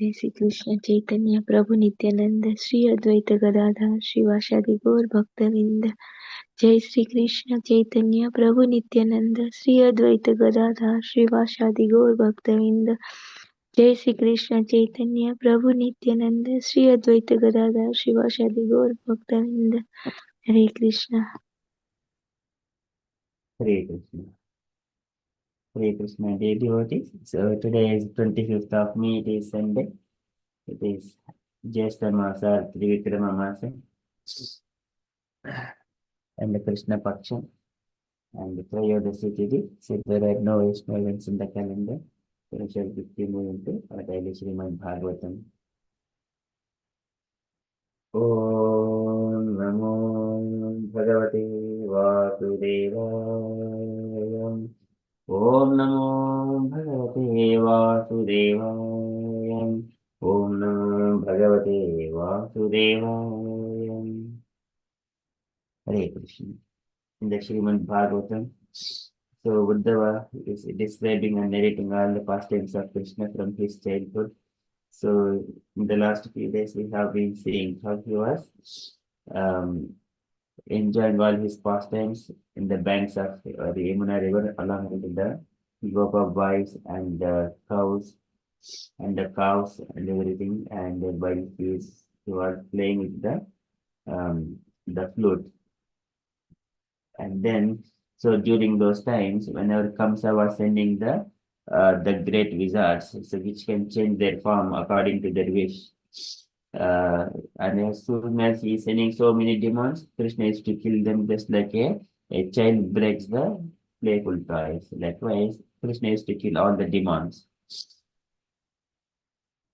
जय श्री कृष्ण चैतन्य प्रभु नित्यानंद श्री अद्वैत गदाधर श्रीवासादि गौर भक्तविंद। जय श्री कृष्ण चैतन्य प्रभु नित्यानंद श्री अद्वैत गदाधर श्रीवासादि गौर भक्तविंद। जय श्री कृष्ण चैतन्य प्रभु नित्यानंद श्री अद्वैत गदाधर श्रीवासादि गौर भक्तविंद। हरे Krishna. Hare Krishna. Hare Krishna, dear devotees. So today is 25th of May, it is Sunday. It is Jyeshta Masa, Trivikrama Masa, and the Krishna Paksha, and the Trayodasi Tithi. So there are no extra events in the calendar. So we shall quickly move into our daily Srimad Bhagavatam. Om Namo Bhagavate Vasudevaya. Om Namo Bhagavate Vasudevaya. Om Namo Bhagavate Vasudevaya. Hare Krishna. In the Srimad Bhagavatam, so Uddhava is describing and narrating all the pastimes of Krishna from his childhood. So in the last few days, we have been seeing how he was um, enjoying all his pastimes in the banks of the Yamuna River, along with the group of boys and the cows and everything. And while he was playing with the flute, and then so during those times, whenever Kamsa was sending the great wizards, so which can change their form according to their wish. And as soon as he is sending so many demons, Krishna is to kill them just like a child breaks the playful toys. Likewise, Krishna is to kill all the demons.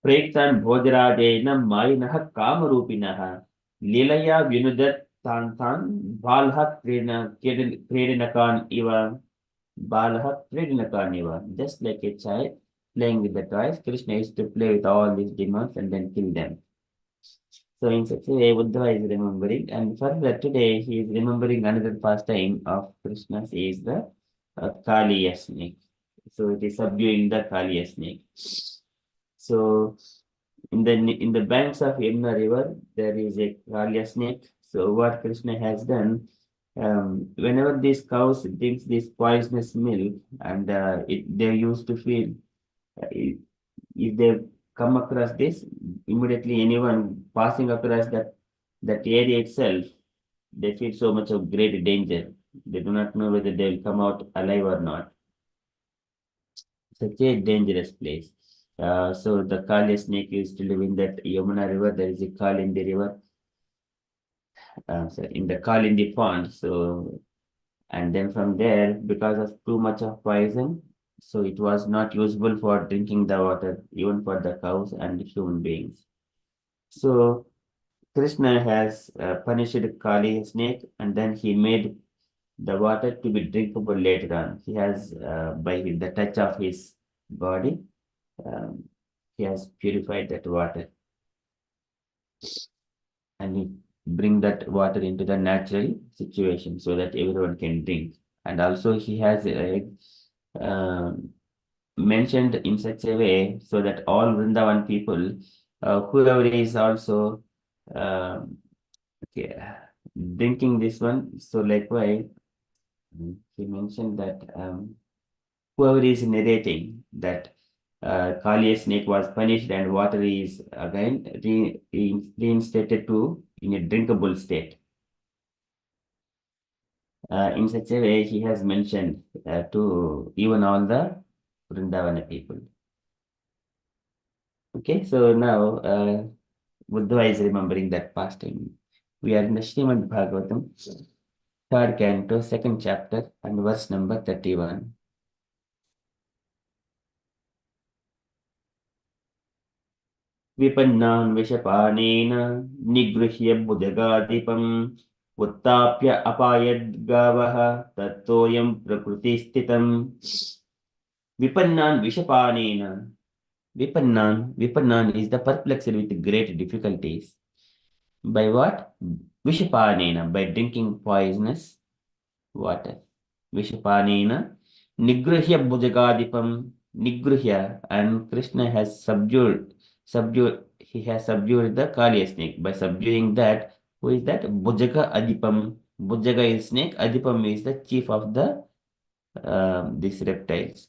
Pretan Bhodrajena Mainaha Kamarupinaha Lilaya Vinudat Tantan Balha Kredinakan Iva Balha Kredinakan Iva. Just like a child playing with the toys, Krishna is to play with all these demons and then kill them. So in such a way, Buddha is remembering, and further today he is remembering another pastime of Krishna's is the Kaliya snake. So it is subduing the Kaliya snake. So in the banks of Yamuna River, there is a Kaliya snake. So what Krishna has done, whenever these cows drinks this poisonous milk, and they used to feel, if they come across this, immediately anyone passing across that area itself, they feel so much of great danger. They do not know whether they will come out alive or not. Such a dangerous place. So the Kali snake used to live in that Yamuna river. There is a Kali in the river, in the Kali in the pond. So, and then from there, because of too much of poison, so it was not usable for drinking the water, even for the cows and human beings. So Krishna has punished Kali snake, and then he made the water to be drinkable later on. He has, by the touch of his body, um, he has purified that water, and he bring that water into the natural situation so that everyone can drink. And also he has um mentioned in such a way so that all Vrindavan people, whoever is also um, okay, drinking this one, so likewise he mentioned that whoever is narrating that Kaliya snake was punished and water is again reinstated to in a drinkable state. In such a way, he has mentioned to even all the Vrindavana people. Okay, so now Buddha is remembering that past time. We are in the Srimad Bhagavatam, third canto, second chapter, and verse number 31. विपन्नान् विषपानेन निगृह्य भुजगाधिपम् उत्थाप्य अपायद्गावः तत्तोऽयं प्रकृतिस्थितम् विपन्नान् विषपानेन. Vipannan is the perplexed with great difficulties. By what? Vishapanena, by drinking poisonous water. Vishapanena, Nigruhya Bhujagadipam, Nigruhya, and Krishna has subdued he has subdued the Kaliya snake. By subduing that, who is that? Bhujaga Adipam. Bhujaga is snake, Adipam is the chief of these reptiles.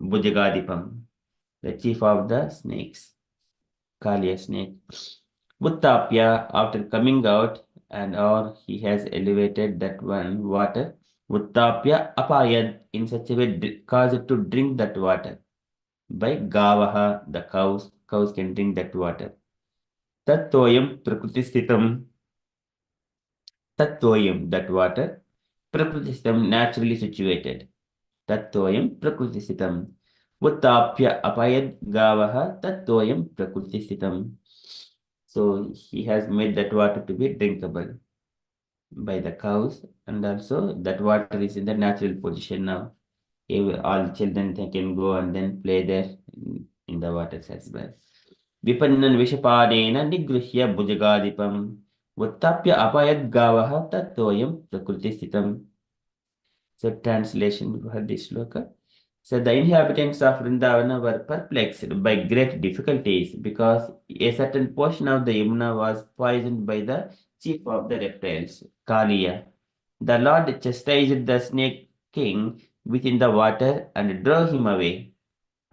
Bhujagadipam, the chief of the snakes, Kaliya snake. Uttapya, after coming out, and or he has elevated that one water. Uttapya apayad, in such a way cause it to drink that water. By Gavaha, the cows can drink that water. Tattoyam prakriti sthitam, Tattoyam, that water, prakriti sthitam, naturally situated. Tattoyam prakriti sthitam. Uttapya apayad Gavaha, Tattoyam prakriti sthitam. So he has made that water to be drinkable by the cows, and also that water is in the natural position now. All children they can go and then play there in the waters as well. Vipannan vishapadena nigruhya bhujagadipam uttapya apayad gavaha tattoyam prakriti sthitam. So translation for this sloka. So the inhabitants of Vrindavana were perplexed by great difficulties because a certain portion of the Yamuna was poisoned by the chief of the reptiles, Kaliya. The Lord chastised the snake king within the water and drove him away.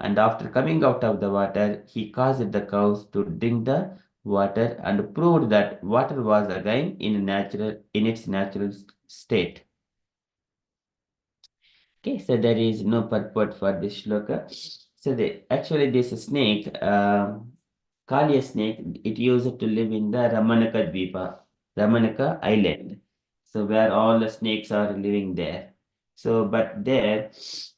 And after coming out of the water, he caused the cows to drink the water and proved that water was again in its natural state. Okay, so there is no purport for this shloka. So actually this snake, Kaliya snake, it used to live in the Ramanaka Dvipa, Ramanaka Island. So where all the snakes are living there. So but there,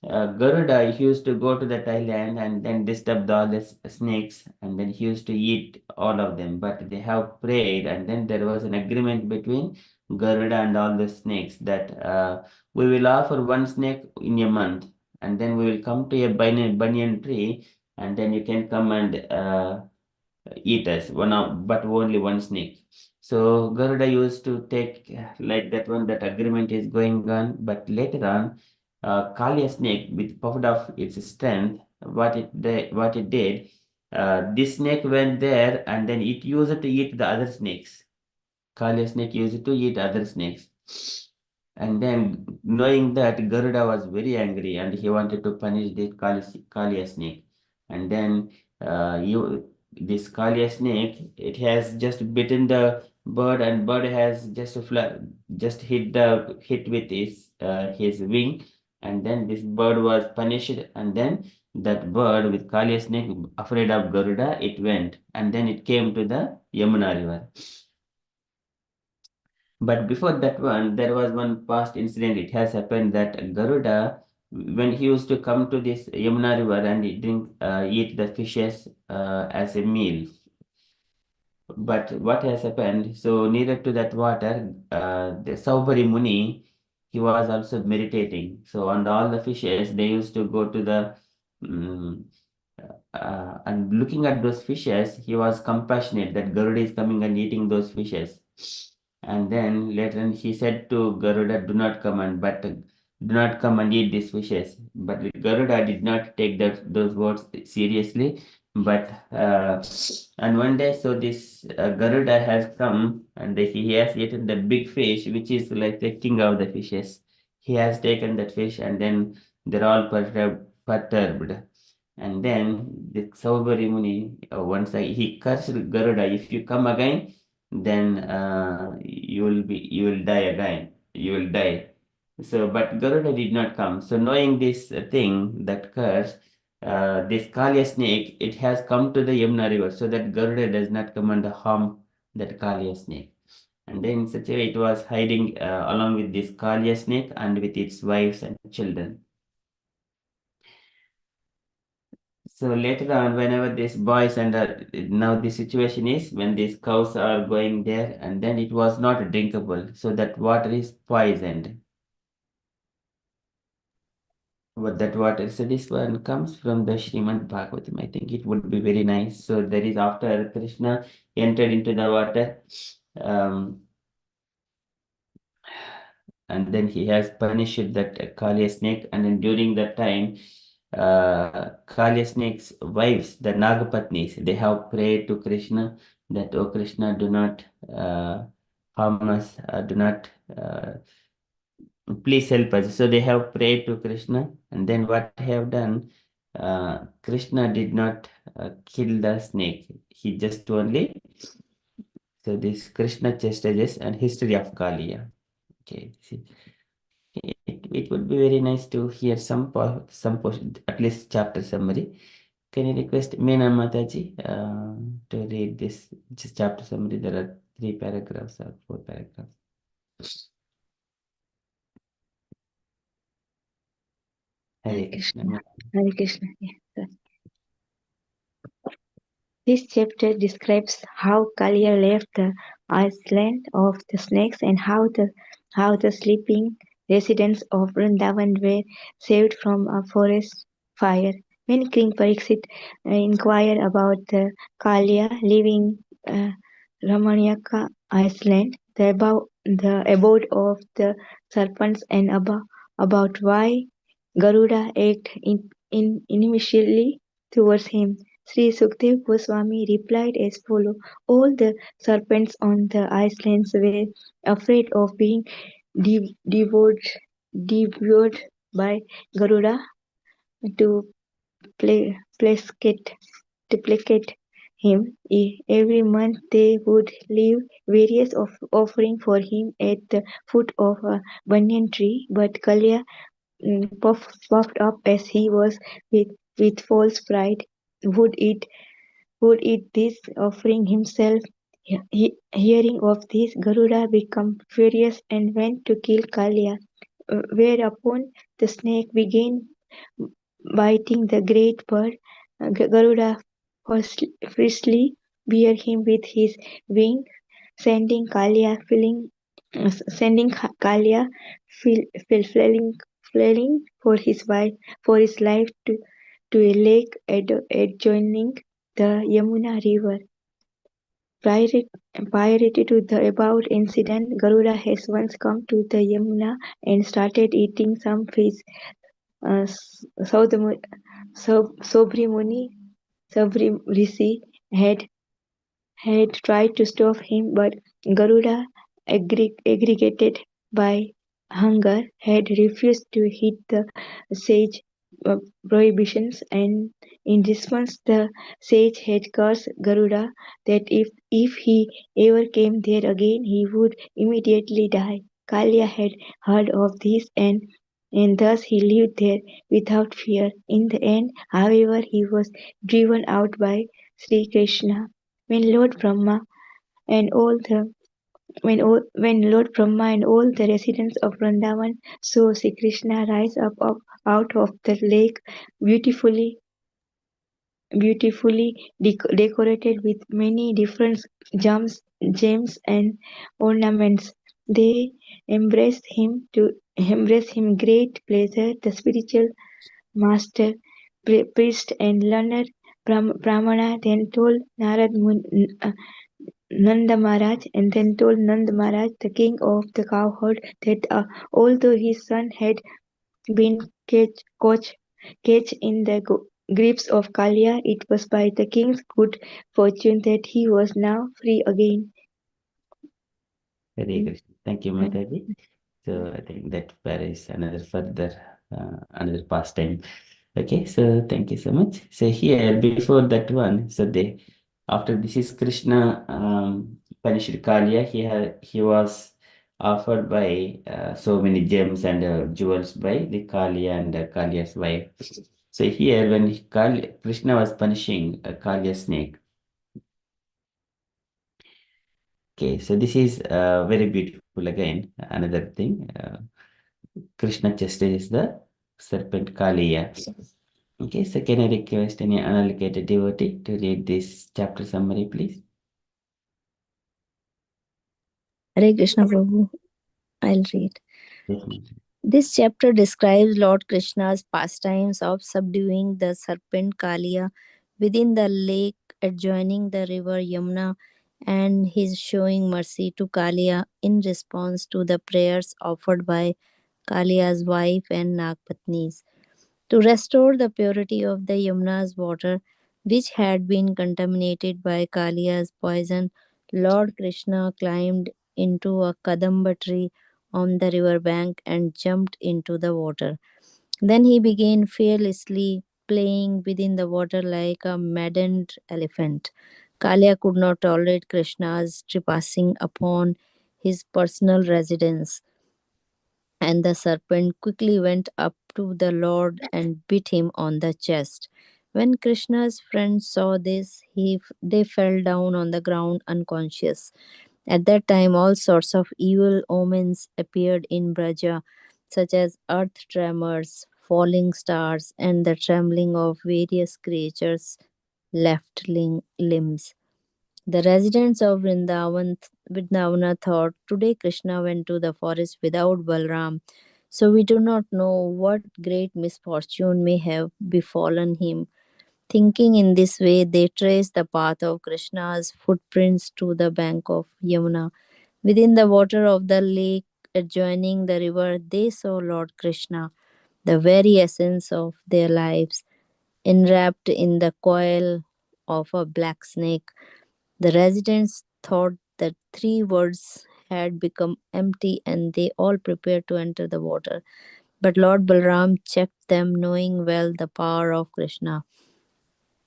Garuda he used to go to that island and then disturb all the snakes and then he used to eat all of them. But they have prayed and then there was an agreement between Garuda and all the snakes that we will offer one snake in a month and then we will come to a banyan tree and then you can come and eat us but only one snake. So Garuda used to take like that one, that agreement is going on, but later on Kaliya snake with puffed of its strength, what it did, this snake went there and then it used to eat the other snakes. Kaliya snake used to eat other snakes. And then, knowing that, Garuda was very angry and he wanted to punish this Kaliya snake. And then, this Kaliya snake, it has just bitten the bird, and bird has just hit with his wing, and then this bird was punished, and then that bird with Kaliya snake, afraid of Garuda, it went, and then it came to the Yamuna river. But before that one, there was one past incident. It has happened that Garuda, when he used to come to this Yamuna river and eat the fishes as a meal. But what has happened? So nearer to that water, the Saubhari Muni, he was also meditating. So on all the fishes, they used to go to the mm and looking at those fishes, he was compassionate that Garuda is coming and eating those fishes. And then later on he said to Garuda, do not come and eat these fishes. But Garuda did not take those words seriously. But and one day, so this Garuda has come and he has eaten the big fish, which is like the king of the fishes. He has taken that fish and then they're all perturbed. And then the Saubhari Muni, he cursed Garuda, if you come again, then you will die again. You will die. So, but Garuda did not come. So, knowing this thing, that curse, this Kaliya snake, it has come to the Yamuna river, so that Garuda does not come and harm that Kaliya snake. And then, in such a way, it was hiding along with this Kaliya snake and with its wives and children. So later on, whenever these boys and now the situation is when these cows are going there, and then it was not drinkable, so that water is poisoned. But that water, so this one comes from the Srimad Bhagavatam. I think it would be very nice. So there is after Krishna entered into the water, um, and then he has punished that Kaliya snake, and then during that time, Kali snake's wives, the Nagapatnis, they have prayed to Krishna that, oh Krishna, do not harm us, do not, please help us. So they have prayed to Krishna, and then what they have done, Krishna did not kill the snake. He just only, so this Krishna chastises and history of Kaliya. Okay, see, it would be very nice to hear some portion, at least chapter summary. Can you request Meena Mataji to read this chapter summary? There are 3 paragraphs or 4 paragraphs. Hare Krishna. Hare Krishna. Yeah. This chapter describes how Kalia left the island of the snakes and how the sleeping residents of Vrindavan were saved from a forest fire. When King Pariksit inquired about the Kalia leaving Ramanyaka island, the abode of the serpents, and about why Garuda acted initially towards him, Sri Sukhdev Goswami replied as follows: All the serpents on the islands were afraid of being devoured, devoured by Garuda to placate to placate him. Every month they would leave various offering for him at the foot of a banyan tree, but Kalia puffed up as he was with false pride, would eat would eat this offering himself. Hearing of this, Garuda became furious and went to kill Kalia, whereupon the snake began biting the great bird. Garuda fiercely bear him with his wing, sending Kalia flailing for his life to a lake adjoining the Yamuna River. Prior to the above incident, Garuda has once come to the Yamuna and started eating some fish. Saudamuni Sabri Rishi had tried to stop him, but Garuda, aggregated by hunger, had refused to heed the sage prohibitions, and in response the sage had cursed Garuda that if he ever came there again he would immediately die. Kalia had heard of this, and thus he lived there without fear. In the end, however, he was driven out by Sri Krishna. When Lord Brahma and all the when Lord Brahma and all the residents of Vrindavan saw Sri Krishna rise up out of the lake, beautifully decorated with many different gems and ornaments, they embraced him great pleasure. The spiritual master, priest, and learned Brahmana then told Nanda Maharaj, and then told Nanda Maharaj, the king of the cowherd, that although his son had been caged in the grips of Kalia, it was by the king's good fortune that he was now free again. Hare Krishna. Thank you, Mm. Mataji. So I think that is another further, another pastime. Okay, so thank you so much. So here, before that one, so they, after this is Krishna punished Kalia, he was offered by so many gems and jewels by the Kalia and Kalia's wife. So here, when Krishna was punishing Kalia snake, okay, so this is very beautiful again. Another thing, Krishna chastises the serpent Kaliya. Okay, so can I request any unallocated devotee to read this chapter summary, please? Hare Krishna Prabhu, I'll read. Definitely. This chapter describes Lord Krishna's pastimes of subduing the serpent Kaliya within the lake adjoining the river Yamuna and his showing mercy to Kaliya in response to the prayers offered by Kaliya's wife and Nagpatnis. To restore the purity of the Yamuna's water, which had been contaminated by Kalia's poison, Lord Krishna climbed into a kadamba tree on the river bank and jumped into the water. Then he began fearlessly playing within the water like a maddened elephant. Kalia could not tolerate Krishna's trespassing upon his personal residence, and the serpent quickly went up to the Lord and bit him on the chest. When Krishna's friends saw this, they fell down on the ground unconscious. At that time, all sorts of evil omens appeared in Braja, such as earth tremors, falling stars, and the trembling of various creatures' left limbs. The residents of Vrindavana thought, today Krishna went to the forest without Balram, so we do not know what great misfortune may have befallen him. Thinking in this way, they traced the path of Krishna's footprints to the bank of Yamuna. Within the water of the lake adjoining the river, they saw Lord Krishna, the very essence of their lives, enwrapped in the coil of a black snake. The residents thought that three words had become empty and they all prepared to enter the water. But Lord Balram checked them, knowing well the power of Krishna.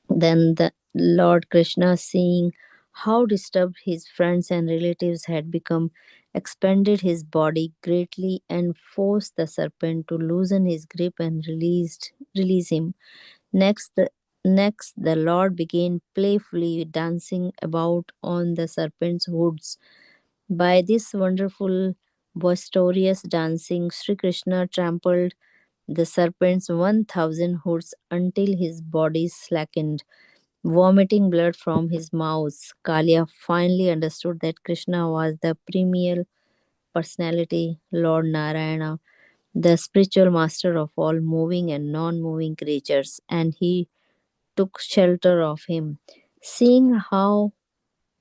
Then the Lord Krishna, seeing how disturbed his friends and relatives had become, expanded his body greatly and forced the serpent to loosen his grip and release him. Next, the Lord began playfully dancing about on the serpent's hoods. By this wonderful, boisterous dancing, Sri Krishna trampled the serpent's 1,000 hoods until his body slackened, vomiting blood from his mouth. Kalia finally understood that Krishna was the premier personality, Lord Narayana, the spiritual master of all moving and non moving creatures, and he took shelter of him. Seeing how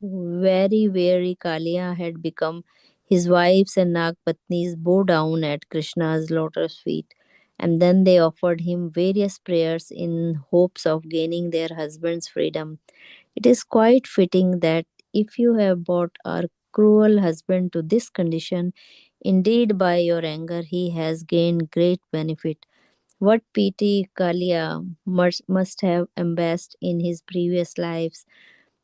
very weary Kalia had become, his wives and Nagpatnis bowed down at Krishna's lotus feet, and then they offered him various prayers in hopes of gaining their husband's freedom. It is quite fitting that if you have brought our cruel husband to this condition, indeed by your anger he has gained great benefit. What pity Kalia must have amassed in his previous lives.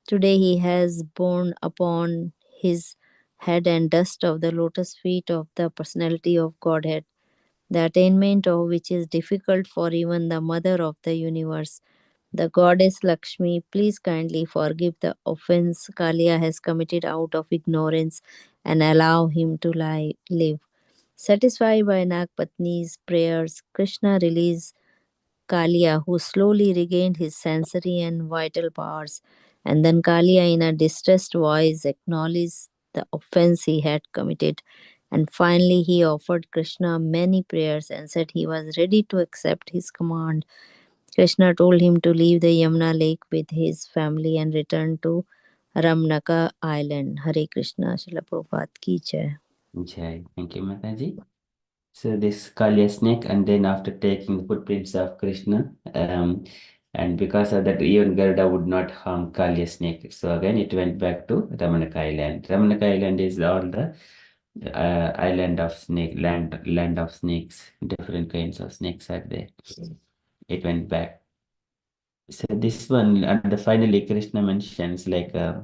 Today he has borne upon his head and dust of the lotus feet of the personality of Godhead, the attainment of which is difficult for even the mother of the universe. The goddess Lakshmi, please kindly forgive the offense Kalia has committed out of ignorance and allow him to live. Satisfied by Nagpatni's prayers, Krishna released Kalia, who slowly regained his sensory and vital powers. And then Kalia, in a distressed voice, acknowledged the offense he had committed. And finally, he offered Krishna many prayers and said he was ready to accept his command. Krishna told him to leave the Yamuna lake with his family and return to Ramnaka island. Hare Krishna, Srila Prabhupada ki jai. Jai. Thank you, Mataji. So this Kaliya snake, and then after taking the footprints of Krishna, and because of that, even Garuda would not harm Kaliya snake. So again, it went back to Ramanaka Island. Ramanaka Island is all the island of snake, land of snakes. Different kinds of snakes are there. It went back. So this one, and the finally Krishna mentions like uh,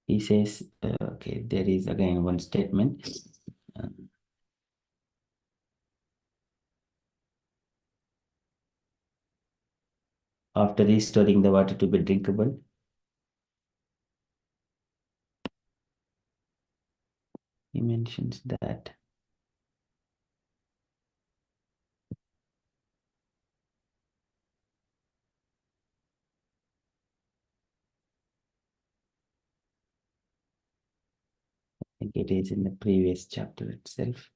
he says, okay, there is again one statement. Uh, After restoring the water to be drinkable, he mentions that. I think it is in the previous chapter itself.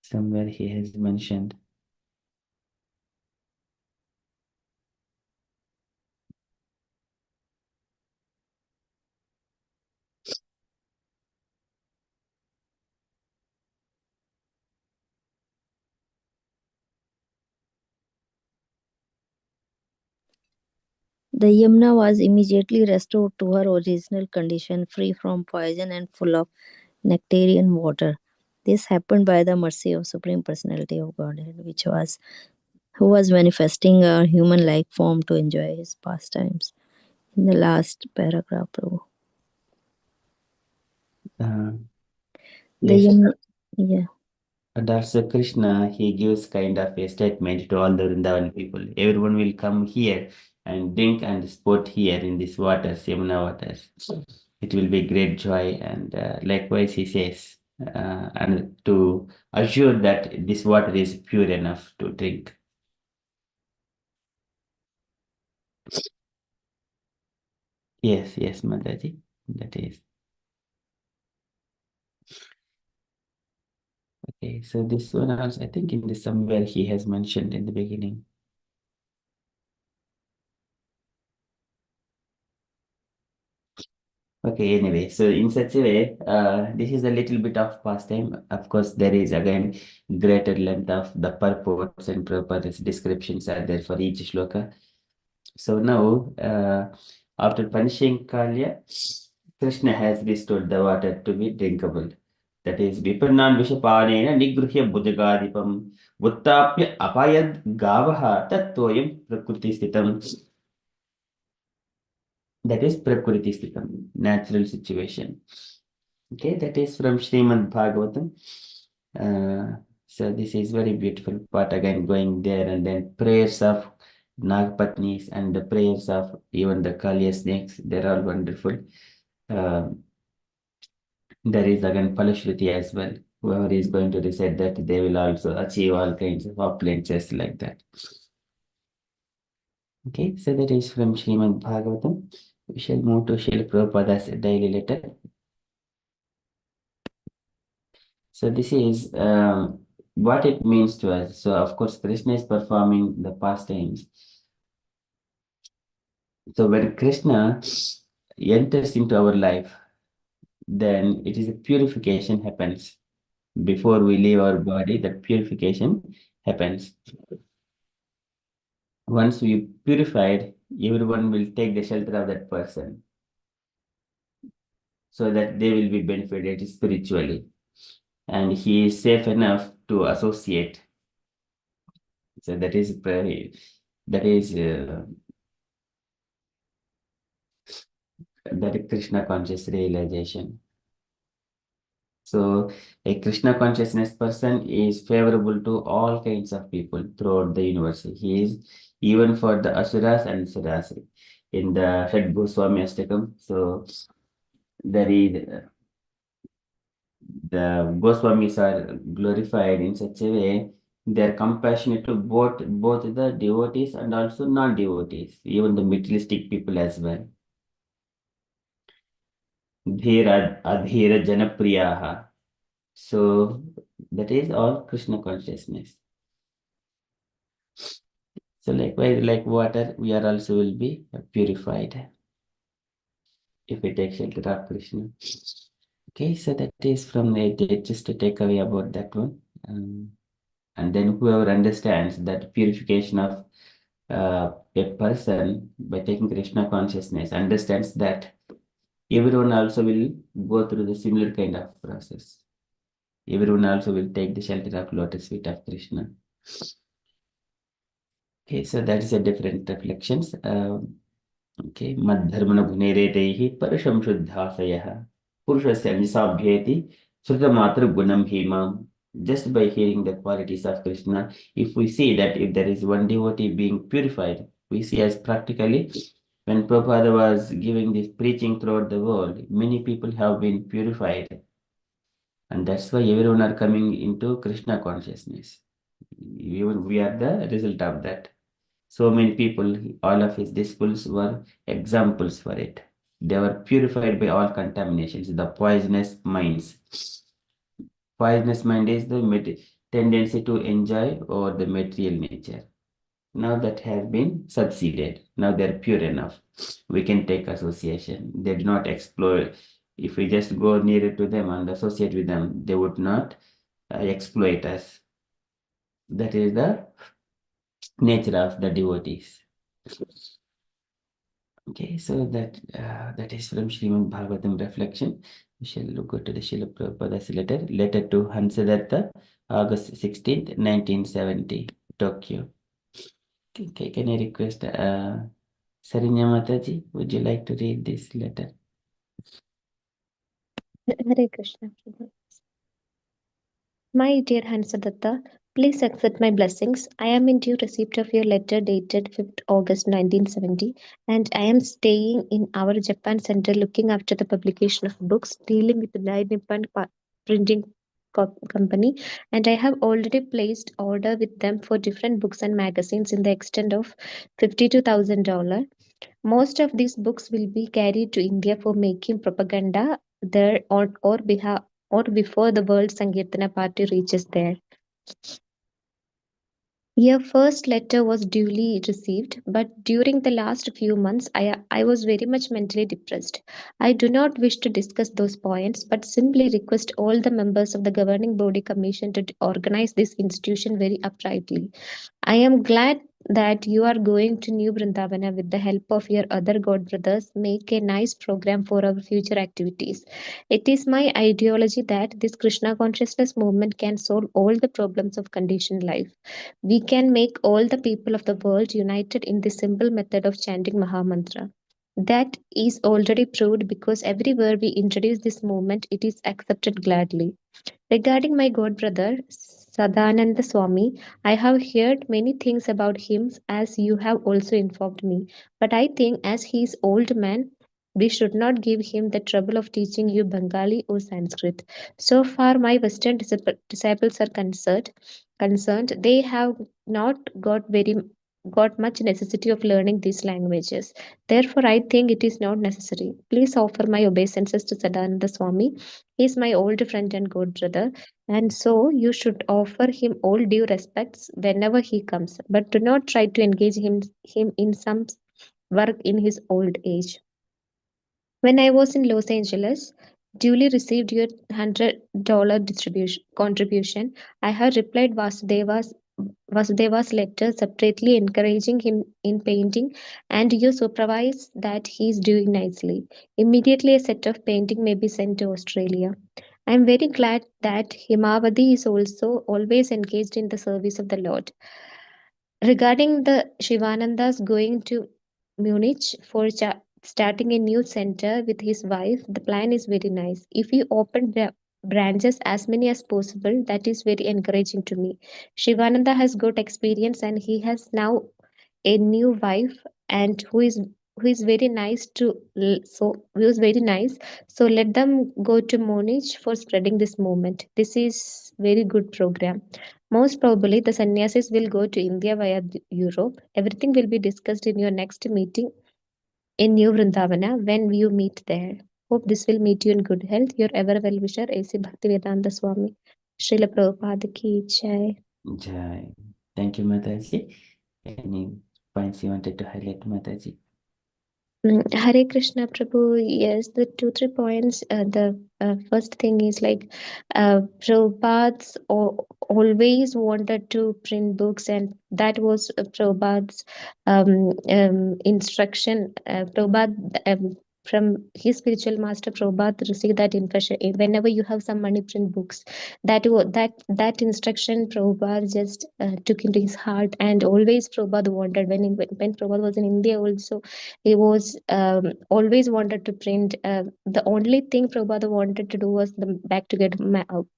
Somewhere he has mentioned. The Yamuna was immediately restored to her original condition, free from poison and full of nectarian water. This happened by the mercy of Supreme Personality of Godhead, who was manifesting a human-like form to enjoy his pastimes. In the last paragraph, Prabhu. The Yes. Yamuna, yeah. And also Krishna, he gives kind of a statement to all the Vrindavan people. Everyone will come here and drink and sport here in this waters, Yamuna waters. It will be great joy. And likewise, he says, and to assure that this water is pure enough to drink. Yes, yes, Mataji, that is. Okay, so this one also, I think in this somewhere he has mentioned in the beginning. Okay, anyway, so in such a way, this is a little bit of pastime. Of course, there is again greater length of the purports and Prabhupada's descriptions are there for each shloka. So now, after punishing Kalya, Krishna has restored the water to be drinkable. That is, Vipannan Vishapanena Nigruhya Bhujagadipam Uttapya Apayad Gavaha Tattoyam Prakriti Sthitam. That is Prakriti Sthitam, natural situation. Okay, that is from Srimad Bhagavatam. So this is very beautiful part again going there, and then prayers of Nagpatnis and the prayers of even the Kaliya snakes, they're all wonderful. There is again Palashruti as well. Whoever is going to recite that, they will also achieve all kinds of opulences like that. Okay, so that is from Srimad Bhagavatam. We shall move to Srila Prabhupada's daily letter. So this is what it means to us. So of course, Krishna is performing the pastimes. So when Krishna enters into our life, then it is a purification happens. Before we leave our body, that purification happens. Once we purified, everyone will take the shelter of that person so that they will be benefited spiritually. And he is safe enough to associate. So that is that is that Krishna conscious realization. So a Krishna consciousness person is favorable to all kinds of people throughout the universe. He is even for the Asuras and Suras in the Shad Goswami Ashtakam. So there is the Goswamis are glorified in such a way they are compassionate to both the devotees and also non-devotees, even the materialistic people as well. Dhira Adhira Janapriyaha. So that is all Krishna consciousness. So likewise, like water, we are also will be purified if we take shelter of Krishna. Okay, so that is from the just to take away about that one. And then whoever understands that purification of a person by taking Krishna consciousness understands that everyone also will go through the similar kind of process. Everyone also will take the shelter of lotus feet of Krishna. Okay, so that is a different reflections. Okay, Madharmana Guneretehi Parasham Shuddhasayah Purushasya Nisabhyeti Srutamatra Gunam Himam. Just by hearing the qualities of Krishna, if we see that if there is one devotee being purified, we see as practically when Prabhupada was giving this preaching throughout the world, many people have been purified. And that's why everyone are coming into Krishna consciousness. Even we are the result of that. So many people, all of his disciples were examples for it. They were purified by all contaminations, the poisonous minds. Poisonous mind is the tendency to enjoy over the material nature. Now that has been succeeded. Now they're pure enough. We can take association. They do not explore. If we just go nearer to them and associate with them, they would not exploit us. That is the nature of the devotees. Okay, so that is from Srimad Bhagavatam reflection. We shall look at the Srila Prabhupada's letter to Hansadatta, August 16th, 1970, Tokyo. Okay, can I request Sarinya Mataji, would you like to read this letter? Hare Krishna. Prabhu. My dear Hansadatta, please accept my blessings. I am in due receipt of your letter dated 5th August 1970, and I am staying in our Japan center looking after the publication of books dealing with the Nippon Printing Company, and I have already placed order with them for different books and magazines in the extent of $52,000. Most of these books will be carried to India for making propaganda there or before the World Sankirtana Party reaches there. Your first letter was duly received, but during the last few months, I was very much mentally depressed. I do not wish to discuss those points, but simply request all the members of the governing body commission to organize this institution very uprightly. I am glad that you are going to New Vrindavana with the help of your other god brothers. Make a nice program for our future activities. It is my ideology that this Krishna consciousness movement can solve all the problems of conditioned life. We can make all the people of the world united in this simple method of chanting Mahamantra. That is already proved because everywhere we introduce this movement, it is accepted gladly. Regarding my god brother, Sadananda Swami, I have heard many things about him as you have also informed me. But I think as he is old man, we should not give him the trouble of teaching you Bengali or Sanskrit. So far my Western disciples are concerned, they have not got much necessity of learning these languages. Therefore, I think it is not necessary. Please offer my obeisances to Sadananda Swami. He is my old friend and god brother, and so you should offer him all due respects whenever he comes, but do not try to engage him in some work in his old age. When I was in Los Angeles, duly received your $100 distribution contribution. I have replied Vasudeva's letter separately encouraging him in painting, and you supervise that he is doing nicely. Immediately a set of painting may be sent to Australia. I am very glad that Himavadi is also always engaged in the service of the Lord. Regarding the Shivanandas going to Munich for starting a new center with his wife, the plan is very nice. If you open branches as many as possible, that is very encouraging to me. Shivananda has got experience and he has now a new wife and who is very nice who is very nice, so let them go to Munich for spreading this movement. This is very good program. Most probably the sannyasis will go to India via Europe. Everything will be discussed in your next meeting in New Vrindavana when you meet there. Hope this will meet you in good health. Your ever well wisher, A.C. Bhaktivedanta Swami. Srila Prabhupada ki jai. Jai. Thank you, Mataji. Any points you wanted to highlight, Mataji? Hare Krishna Prabhu. Yes, the two, 3 points. The first thing is like Prabhupada's always wanted to print books, and that was Prabhupada's instruction. Prabhupada from his spiritual master Prabhupada received that impression. Whenever you have some money, print books. That instruction Prabhupada just took into his heart, and always Prabhupada wanted when Prabhupada was in India also he was always wanted to print. The only thing Prabhupada wanted to do was the back to get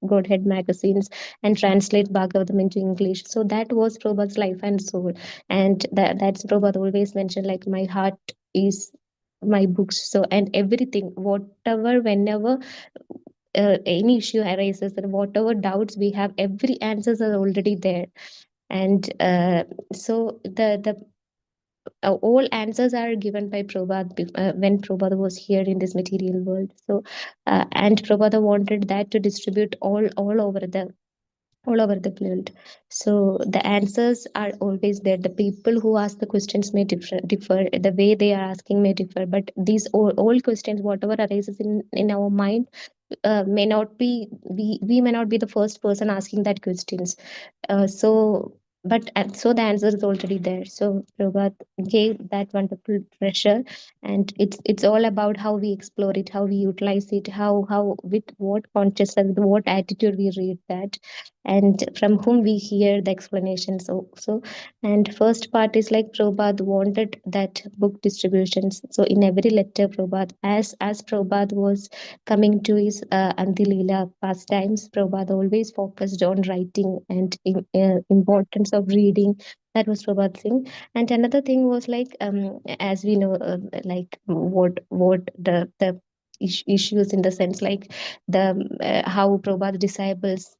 Godhead magazines and translate Bhagavatam into English. So that was Prabhupada's life and soul. And that's Prabhupada always mentioned, like, my heart is my books. So, and everything, whatever, whenever any issue arises and whatever doubts we have, every answers are already there. And so the all answers are given by Prabhupada when Prabhupada was here in this material world. So, and Prabhupada wanted that to distribute all over the world. So the answers are always there. The people who ask the questions may differ. The way they are asking may differ. But these all questions, whatever arises in our mind, may not be we may not be the first person asking that questions. So but so the answer is already there. So Prabhupada gave that wonderful pressure, and it's all about how we explore it, how we utilize it, how with what consciousness, with what attitude we read that, and from whom we hear the explanation. So and first part is like Prabhupada wanted that book distributions. So in every letter, Prabhupada, as Prabhupada was coming to his Antilila pastimes, Prabhupada always focused on writing and importance of reading. That was Prabhupada's thing. And another thing was like, as we know, like what the issues in the sense like the how Prabhupada disciples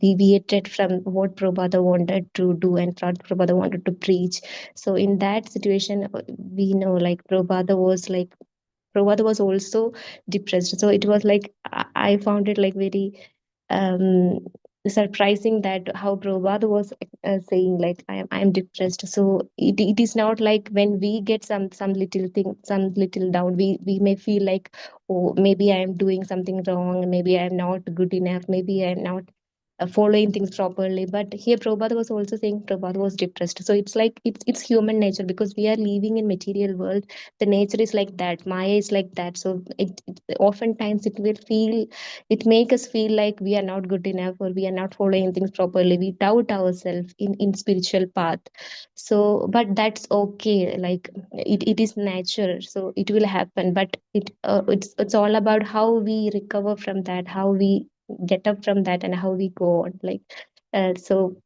deviated from what Prabhupada wanted to do and what Prabhupada wanted to preach. So in that situation, we know like Prabhupada was also depressed. So it was like I found it like very um surprising that how Prabhupada was saying like I am depressed. So it is not like when we get some little thing, some little down, we may feel like, oh, maybe I am doing something wrong, maybe I am not good enough, maybe I am not following things properly. But here Prabhupada was also saying Prabhupada was depressed. So it's like it's human nature, because we are living in material world. The nature is like that, Maya is like that. So oftentimes it will feel, it make us feel like we are not good enough, or we are not following things properly, we doubt ourselves in spiritual path. So but that's okay, like it is nature, so it will happen. But it's all about how we recover from that, how we get up from that, and how we go on, like so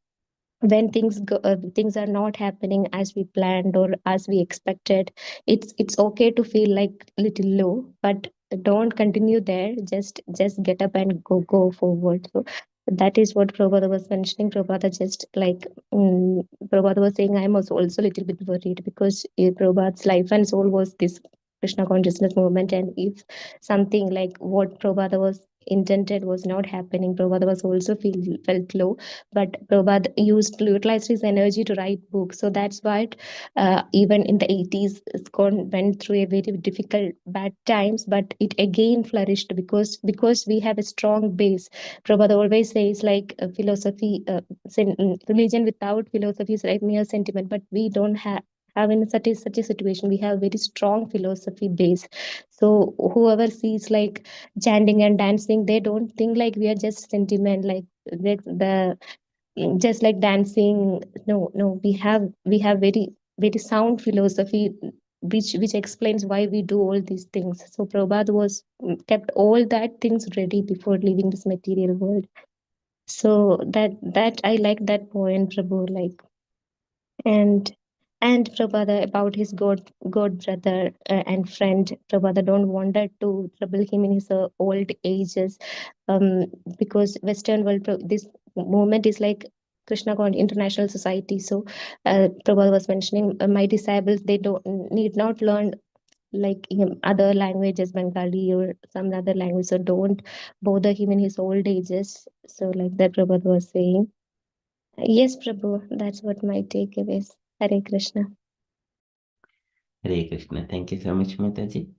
when things are not happening as we planned or as we expected, it's okay to feel like little low, but don't continue there, just get up and go forward. So that is what Prabhupada was mentioning. Prabhupada just like Prabhupada was saying, I was also a little bit worried, because Prabhupada's life and soul was this Krishna consciousness movement, and if something like what Prabhupada was intended was not happening, Prabhupada was also felt low. But Prabhupada utilized his energy to write books. So that's why even in the 80s, ISKCON went through a very difficult, bad times, but it again flourished because we have a strong base. Prabhupada always says like philosophy, religion without philosophy is like mere sentiment, but we don't have in such a situation, we have very strong philosophy base. So whoever sees like chanting and dancing, they don't think like we are just sentiment, like the just like dancing. No, we have very sound philosophy, which explains why we do all these things. So Prabhupada was kept all that things ready before leaving this material world. So that I like that point, Prabhu, like. And Prabhupada about his god brother and friend. Prabhupada don't wanted to trouble him in his old ages, um, because Western world, this movement is like Krishna International Society. So Prabhupada was mentioning, my disciples, they don't need not learn like him other languages, Bengali or some other language. So don't bother him in his old ages. So like that Prabhupada was saying. Yes, Prabhu, that's what my takeaway is. Hare Krishna. Hare Krishna. Thank you so much, Mataji.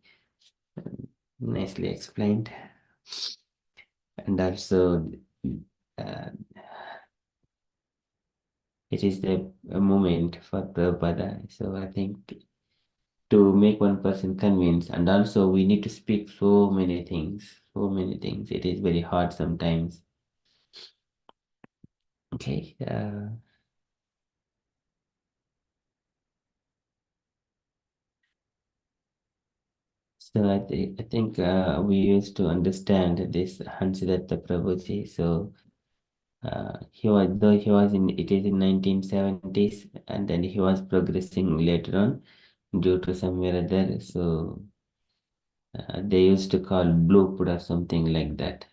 Nicely explained. And also, uh, it is the moment for Prabhupada. So I think to make one person convinced, and also we need to speak so many things, so many things. It is very hard sometimes. Okay. So I think we used to understand this Hansidatta Prabhuji. So though he was in, it is in 1970s, and then he was progressing later on due to somewhere other. So they used to call Bluewood or something like that.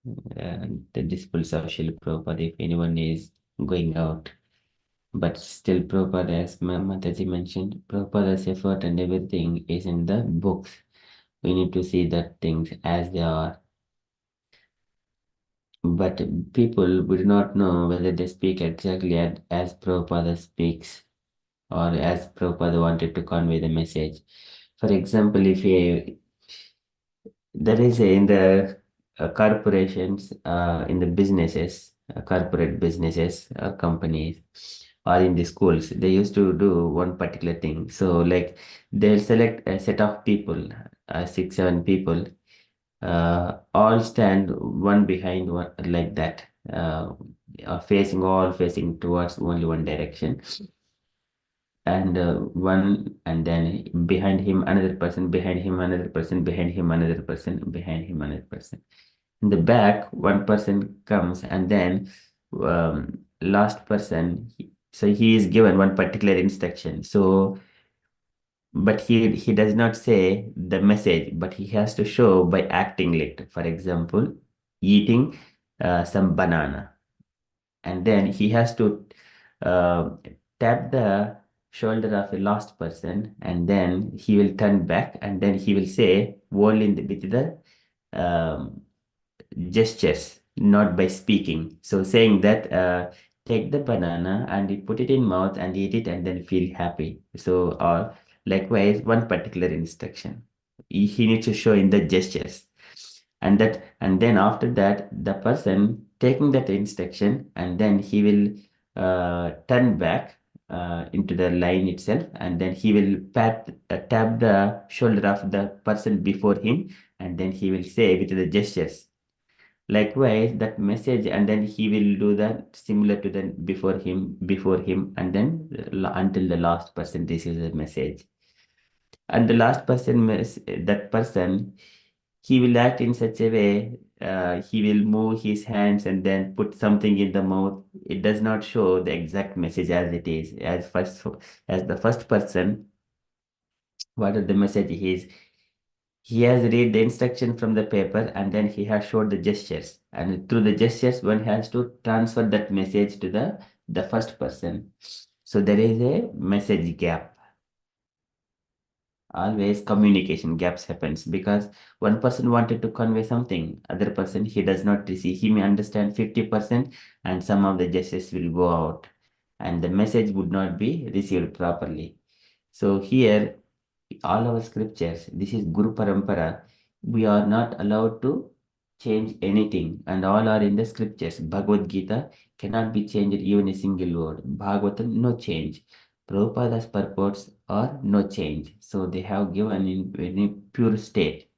The disciples of Srila Prabhupada, if anyone is going out. But still, Prabhupada, as Mataji mentioned, Prabhupada's effort and everything is in the books. We need to see that things as they are. But people would not know whether they speak exactly as Prabhupada speaks or as Prabhupada wanted to convey the message. For example, if there is in the corporations, in the businesses, corporate businesses or companies or in the schools, they used to do one particular thing. So like they'll select a set of people, 6, 7 people, all stand one behind one like that, facing towards only one direction, and and then behind him another person, behind him another person, behind him another person, behind him another person. In the back, one person comes, and then last person. So he is given one particular instruction. So, but he does not say the message, but he has to show by acting it. For example, eating some banana, and then he has to uh, tap the shoulder of the last person, and then he will turn back, and then he will say only with the um, gestures, not by speaking. So saying that take the banana and you put it in mouth and eat it and then feel happy. So or likewise one particular instruction. He needs to show in the gestures. And then after that the person taking that instruction, and then he will turn back into the line itself, and then he will tap the shoulder of the person before him, and then he will say with the gestures likewise that message, and then he will do that similar to the before him, and then until the last person receives the message. And the last person, that person, he will act in such a way, he will move his hands and then put something in the mouth. It does not show the exact message as it is. As the first person, what are the message is, he has read the instruction from the paper, and then he has showed the gestures, and through the gestures one has to transfer that message to the first person. So there is a message gap. Always communication gaps happens because one person wanted to convey something, other person he does not receive. He may understand 50%, and some of the gestures will go out, and the message would not be received properly. So here, all our scriptures, this is Guru Parampara. We are not allowed to change anything, and all are in the scriptures. Bhagavad Gita cannot be changed even a single word. Bhagavatam, no change. Prabhupada's purports are no change. So they have given in a pure state.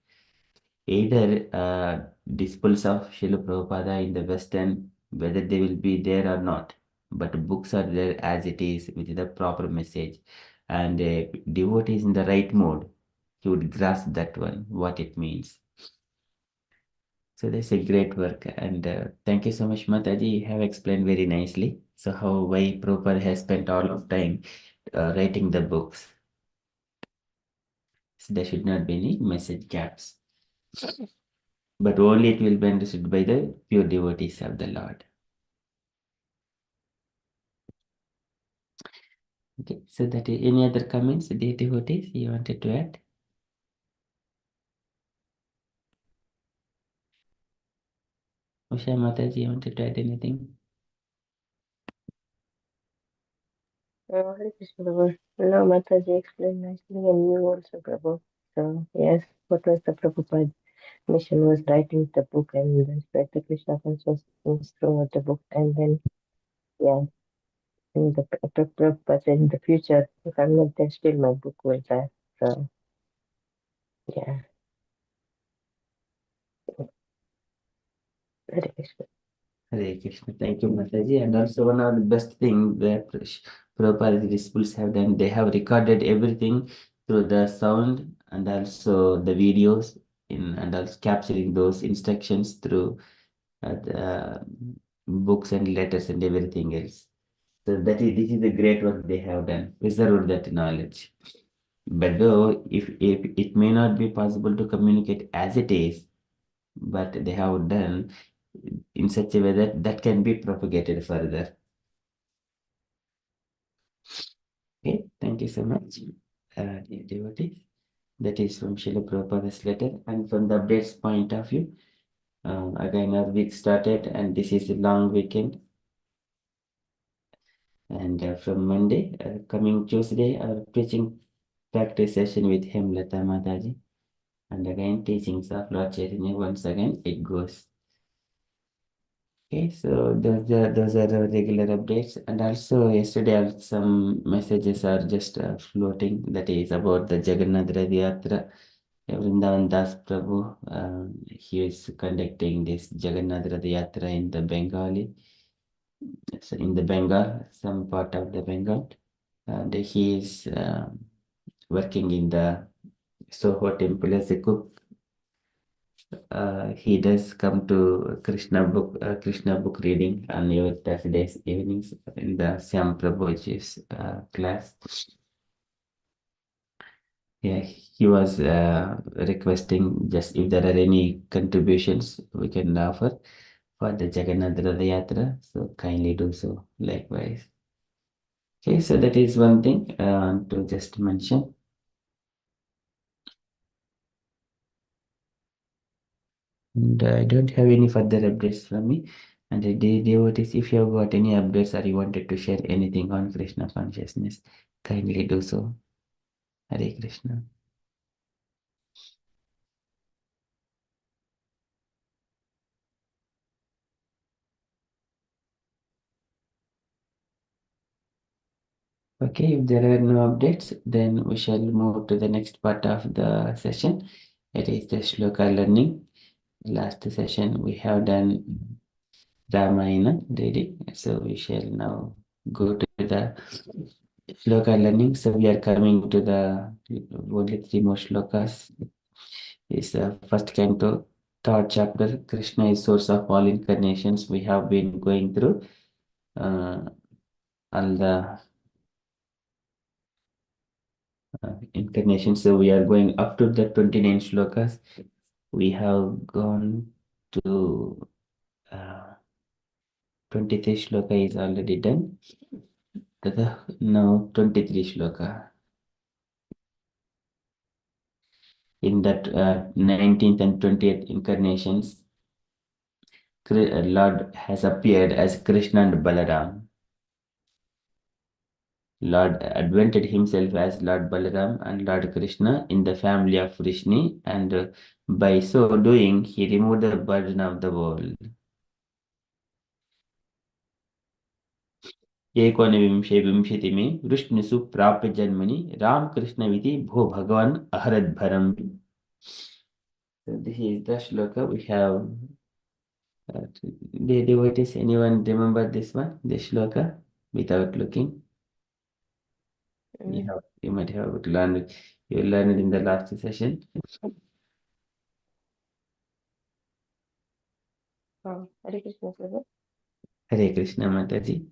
Either disciples of Srila Prabhupada in the Western, whether they will be there or not, but books are there as it is with the proper message. And devotees in the right mode, he would grasp that one, what it means. So that's a great work. And thank you so much, Mataji. You have explained very nicely. So how why Prabhupada has spent all of time writing the books. So there should not be any message gaps. But only it will be understood by the pure devotees of the Lord. Okay, so that is any other comments, dear devotees, you wanted to add? Usha Mataji, you wanted to add anything? Hare Krishna Prabhu. No, Mataji explained nicely, and you also, Prabhu. So, yes, what was the Prabhupada mission was writing the book and then spread the Krishna consciousness throughout the book. And then, yeah, in the Prabhupada said in the future, if I'm not there, still my book will die. So, yeah, Hare Krishna. Hare Krishna. Thank you, Mataji. And also one of the best thing that Prabhupada disciples have done, they have recorded everything through the sound and also the videos and also capturing those instructions through the books and letters and everything else. So this is the great work they have done, preserved that knowledge. But though if it may not be possible to communicate as it is, but they have done in such a way that that can be propagated further. Okay, thank you so much, dear devotees. That is from Srila Prabhupada's letter, and from the updates point of view, again our week started, and this is a long weekend. And from Monday, coming Tuesday, our preaching practice session with Hemlata Mataji. And again, teachings of Lord Chaitanya, once again, it goes. Okay, so those are the regular updates, and also yesterday some messages are just floating. That is about the Jagannath Rath Yatra. Vrindavan Das Prabhu, he is conducting this Jagannath Rath Yatra in the Bengali, so in the Bengal, some part of the Bengal, and he is working in the Soho temple as a cook. He does come to Krishna book reading on your Thursdays evenings in the Syam Prabhuji's class. Yeah, he was requesting just if there are any contributions we can offer for the Jagannath Rath Yatra, so kindly do so likewise. Okay, so that is one thing to just mention. And I don't have any further updates from me. And the devotees, if you have got any updates or you wanted to share anything on Krishna consciousness, kindly do so. Hare Krishna. Okay, if there are no updates, then we shall move to the next part of the session. It is the Sloka learning. Last session we have done Ramayana reading, so we shall now go to the Sloka learning. So we are coming to the only three more slokas. Is the first canto, third chapter. Krishna is source of all incarnations. We have been going through all the incarnations. So we are going up to the 29 shlokas. We have gone to 23 shloka is already done. Now 23 shloka. In that 19th and 20th incarnations, Lord has appeared as Krishna and Balaram. Lord advented himself as Lord Balaram and Lord Krishna in the family of Vrishni, and by so doing, he removed the burden of the world. एकोनविंशे विंशतिमे वृष्णिसु प्राप्य जन्मनि रामकृष्णविति भो भगवान अहरद्भरम. So this is the shloka we have. The devotees, anyone remember this one, this shloka, without looking? You might have learned. You learned in the last session. Hare Krishna, Prabhu. Hare Krishna, Mataji.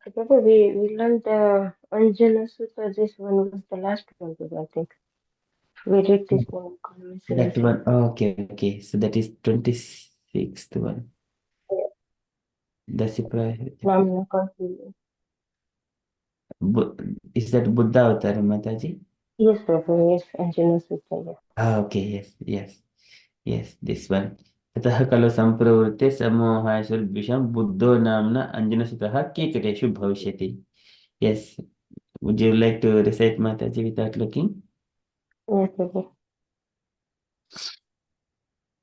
Prabhu, we learned the Anjana Sutta. This one was the last one, Prabhu, I think. We read this one. That one. Oh, okay. So that is 26th one. Yeah. The surprise. Namna confusing. Is that Buddha avatar, Mataji? Yes, Prabhu, yes, Anjana Sutta, yeah. Ah, okay, yes, this one. अतः खलु सम्प्रवृत्ते समोहायसुर्विषं बुद्धो नाम्ना अंजनसुतः कीकटेषु भविष्यति. Yes, would you like to recite Mataji without looking? Yes, Prabhu.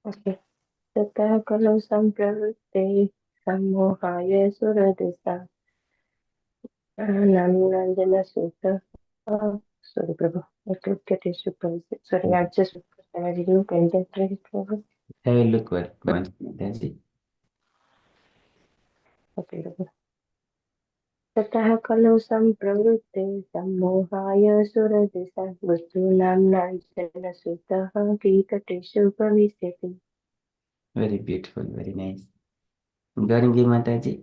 Okay. ततः खलु सम्प्रवृत्ते सम्मोहाय सुरदिशा नाम्नाञ्जनसूतः. Sorry, Prabhu. I could get it super. Sorry, I just I didn't look and get ready, Prabhu. Have a look what once, Mataji. Okay, Prabhu. ततः खलु सम्प्रवृत्ते सम्मोहाय सुरदिशा बुद्धूनाम्नाञ्जनसूतः कीकटेषु भविष्यति. Very beautiful, very nice. Garingi Mataji.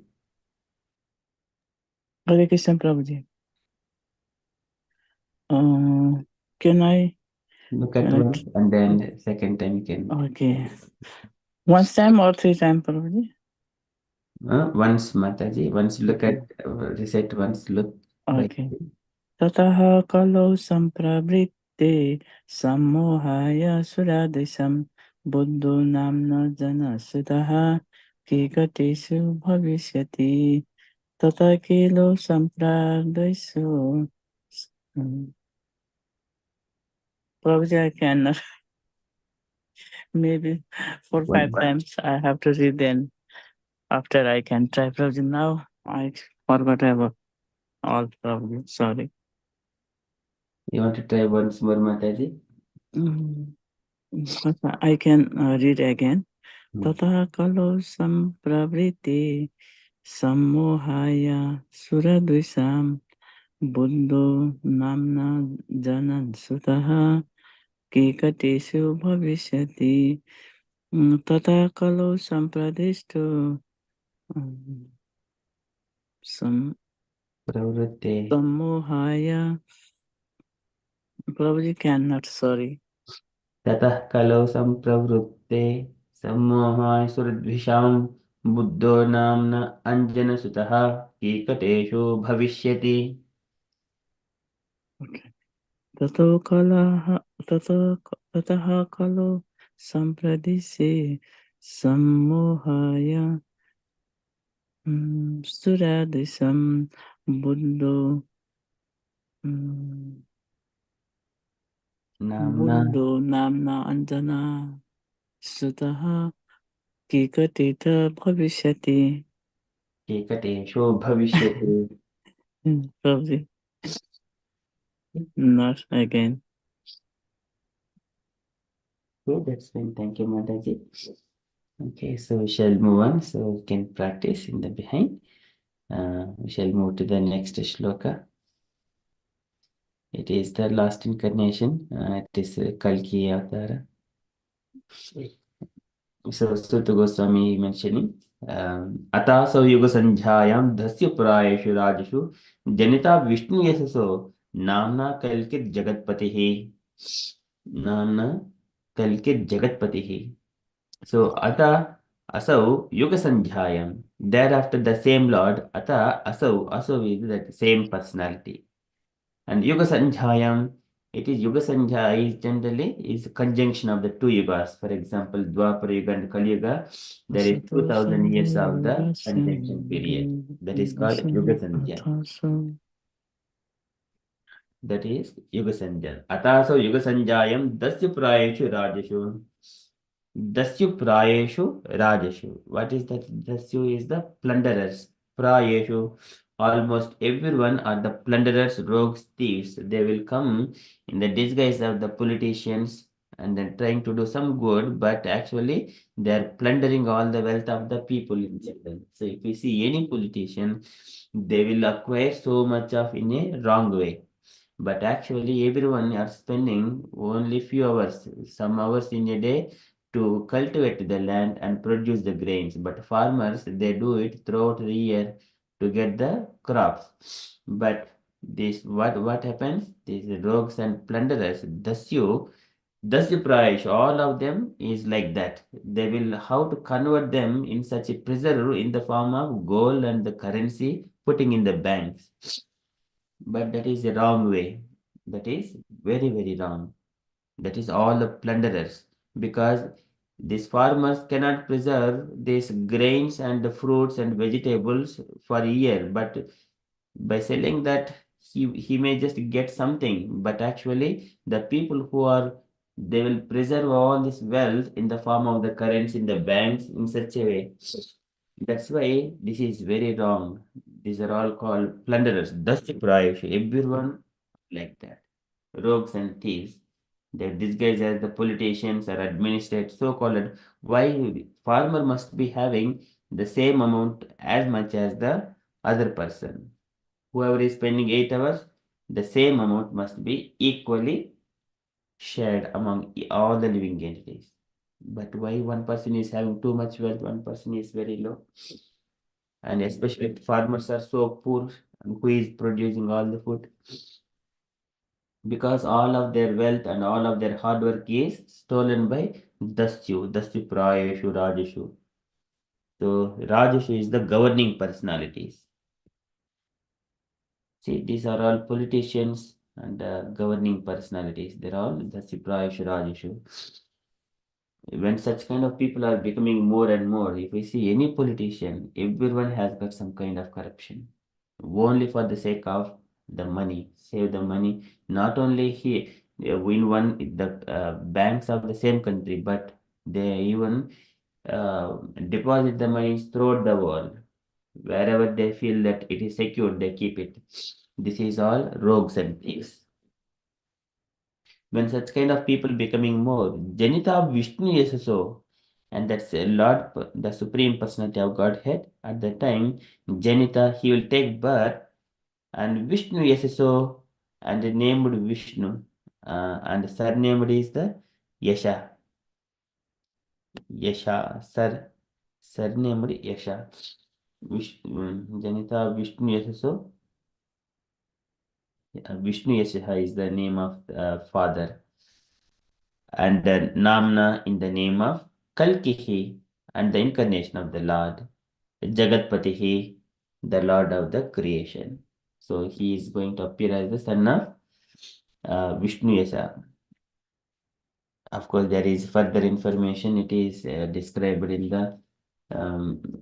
Hare Krishna Prabhuji. Can I Look at one and then second time you can. okay. Once time or three time Prabhuji? Once Mataji, once look at recite once look. Okay. Tataha kalau samprabritte sammohaya suradisam buddho namna jana sutaha kikatesu bhavishyati tata kilo sampradesu. Prabhuji, I cannot. Maybe 4 or 5 times I have to read then. After I can try Prabhuji. Now I forgot about all Prabhuji. Sorry. You want to try once more, Mataji? I can read again. Hmm. Tata kalo sampravriti sammohaya suradvisam buddho namna janan sutaha kikateshu bhavishyati tata kalo sampradishto Pravritte. sammohaya. Prabhuji cannot, sorry. ततः कलौ सम्प्रवृत्ते सम्मोहाय सुहृद्विषां बुद्धो नाम्न अञ्जनसुतः कीकटेषु भविष्यति. Okay. Tato kalaha tataha kalo sampradise sammohaya suradisam buddho नाम्ना namna anjana sutaha kikatita bhavishyati. कीकटेषु भविष्यति. Prabhuji, not again. So that's fine. Thank you, Mataji. Okay, so we shall move on. So we can practice in the behind. We shall move to the next shloka. It is the last incarnation. It is Kalki Avtara. So Suta Goswami mentioning Ataso Yuga Sanjhayam Dasya Prayeshu Rajashu Janita Vishnu Yasaso Namna Kalkit Jagatpatihi. Namna Kalkit Jagatpatihi. So Ata Asau Yuga Sanjhayam. Thereafter the same Lord Ata Asau is that same personality. And Yuga Sanjhayam, it is Yuga Sanjha is generally is a conjunction of the two yugas. For example, Dwapara Yuga and Kali Yuga, there is 2000 years of the conjunction period. That is called Yuga Sanjha. That is Yuga Sanjha. Ataso Yuga Sanjayam Dasya Prayeshu Rajashu. Dasyu Prayeshu Rajashu. What is that? Dasyu is the plunderers. Prayeshu. Almost everyone are the plunderers, rogues, thieves. They will come in the disguise of the politicians and then trying to do some good, but actually they are plundering all the wealth of the people in general. So if we see any politician, they will acquire so much of in a wrong way. But actually everyone are spending only few hours, some hours in a day to cultivate the land and produce the grains. But farmers, they do it throughout the year to get the crops. But this what happens? These rogues and plunderers, Dasyu Prayesh, all of them is like that. They will how to convert them in such a preserve in the form of gold and the currency putting in the banks. But that is the wrong way. That is very, very wrong. That is all the plunderers. Because these farmers cannot preserve these grains and the fruits and vegetables for a year. But by selling that, he may just get something. But actually, the people who are they will preserve all this wealth in the form of the currency in the banks in such a way. That's why this is very wrong. These are all called plunderers. That's the price. Everyone like that. Rogues and thieves. They're disguised as the politicians or administrators, so-called. Why farmer must be having the same amount as much as the other person. Whoever is spending 8 hours, the same amount must be equally shared among all the living entities. But why one person is having too much wealth, one person is very low? And especially if farmers are so poor, and who is producing all the food? Because all of their wealth and all of their hard work is stolen by Dasyu Prayeshu, Rajashu. So Rajashu is the governing personalities. See, these are all politicians and governing personalities. They're all Dasyu Prayeshu, Rajashu. When such kind of people are becoming more and more, if we see any politician, everyone has got some kind of corruption. Only for the sake of the money, save the money. Not only he win one the banks of the same country, but they even deposit the money throughout the world. Wherever they feel that it is secure, they keep it. This is all rogues and thieves. When such kind of people becoming more, Janita Vishnu Yesaso, and that's a Lord, the Supreme Personality of Godhead. At the time, Janita, he will take birth, and Vishnu Yesaso, and named Vishnu, and surnamed is the Yasha. Yasha, surnamed Yasha. Janita Vishnu Yesaso. Vishnu Yasha is the name of father, and Namna in the name of Kalkihi, and the incarnation of the Lord, Jagatpatihi, the Lord of the creation. So he is going to appear as the son of Vishnu Yasha. Of course, there is further information. It is described in the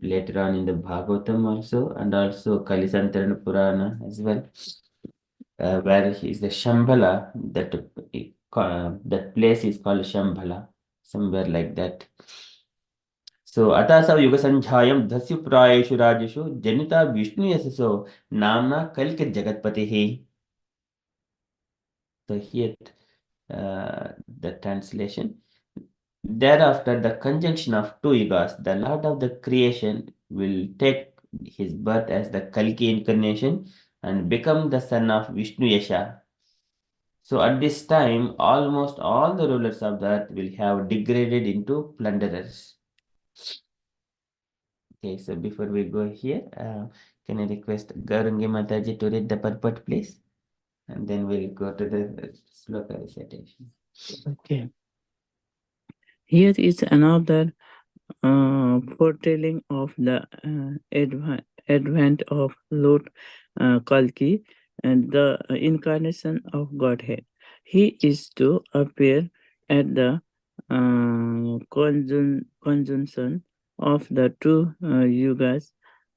later on in the Bhagavatam also, and also Kalisantarana Purana as well, where he is the Shambhala. That place is called Shambhala, somewhere like that. So Atasau Yuga Sanjhayam Dhasyu Prayeshu Rajeshu Janita Vishnu Yasaso Namna Kalki Jagatpatihi. So here the translation. Thereafter, the conjunction of two yugas, the Lord of the creation will take his birth as the Kalki incarnation and become the son of Vishnu Yasha. So at this time, almost all the rulers of the earth will have degraded into plunderers. Okay, so before we go here, can I request Gaurangi Mataji to read the purport, please? And then we'll go to the sloka recitation. Okay. Here is another foretelling of the advent of Lord Kalki and the incarnation of Godhead. He is to appear at the conjunction of the two yugas,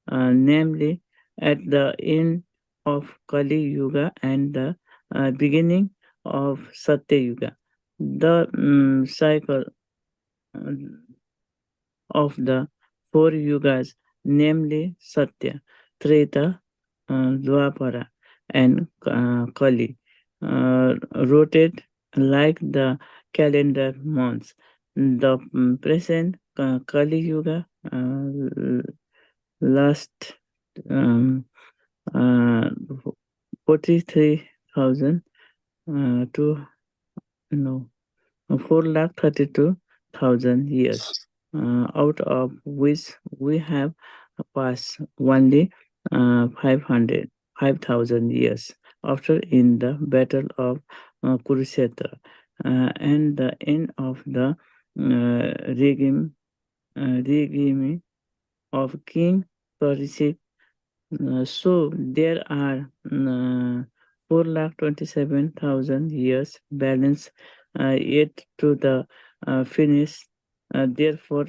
namely at the end of Kali Yuga and the beginning of Satya Yuga. The cycle of the four yugas, namely Satya, Treta, Dwapara, and Kali, rotate like the calendar months. The present Kali Yuga last uh, 43,000 to no 432,000 years, out of which we have passed only 5,000 years after in the battle of Kurukshetra, and the end of the regime of King Parikshit. So there are 4,27,000 years balance yet to the finish. Therefore,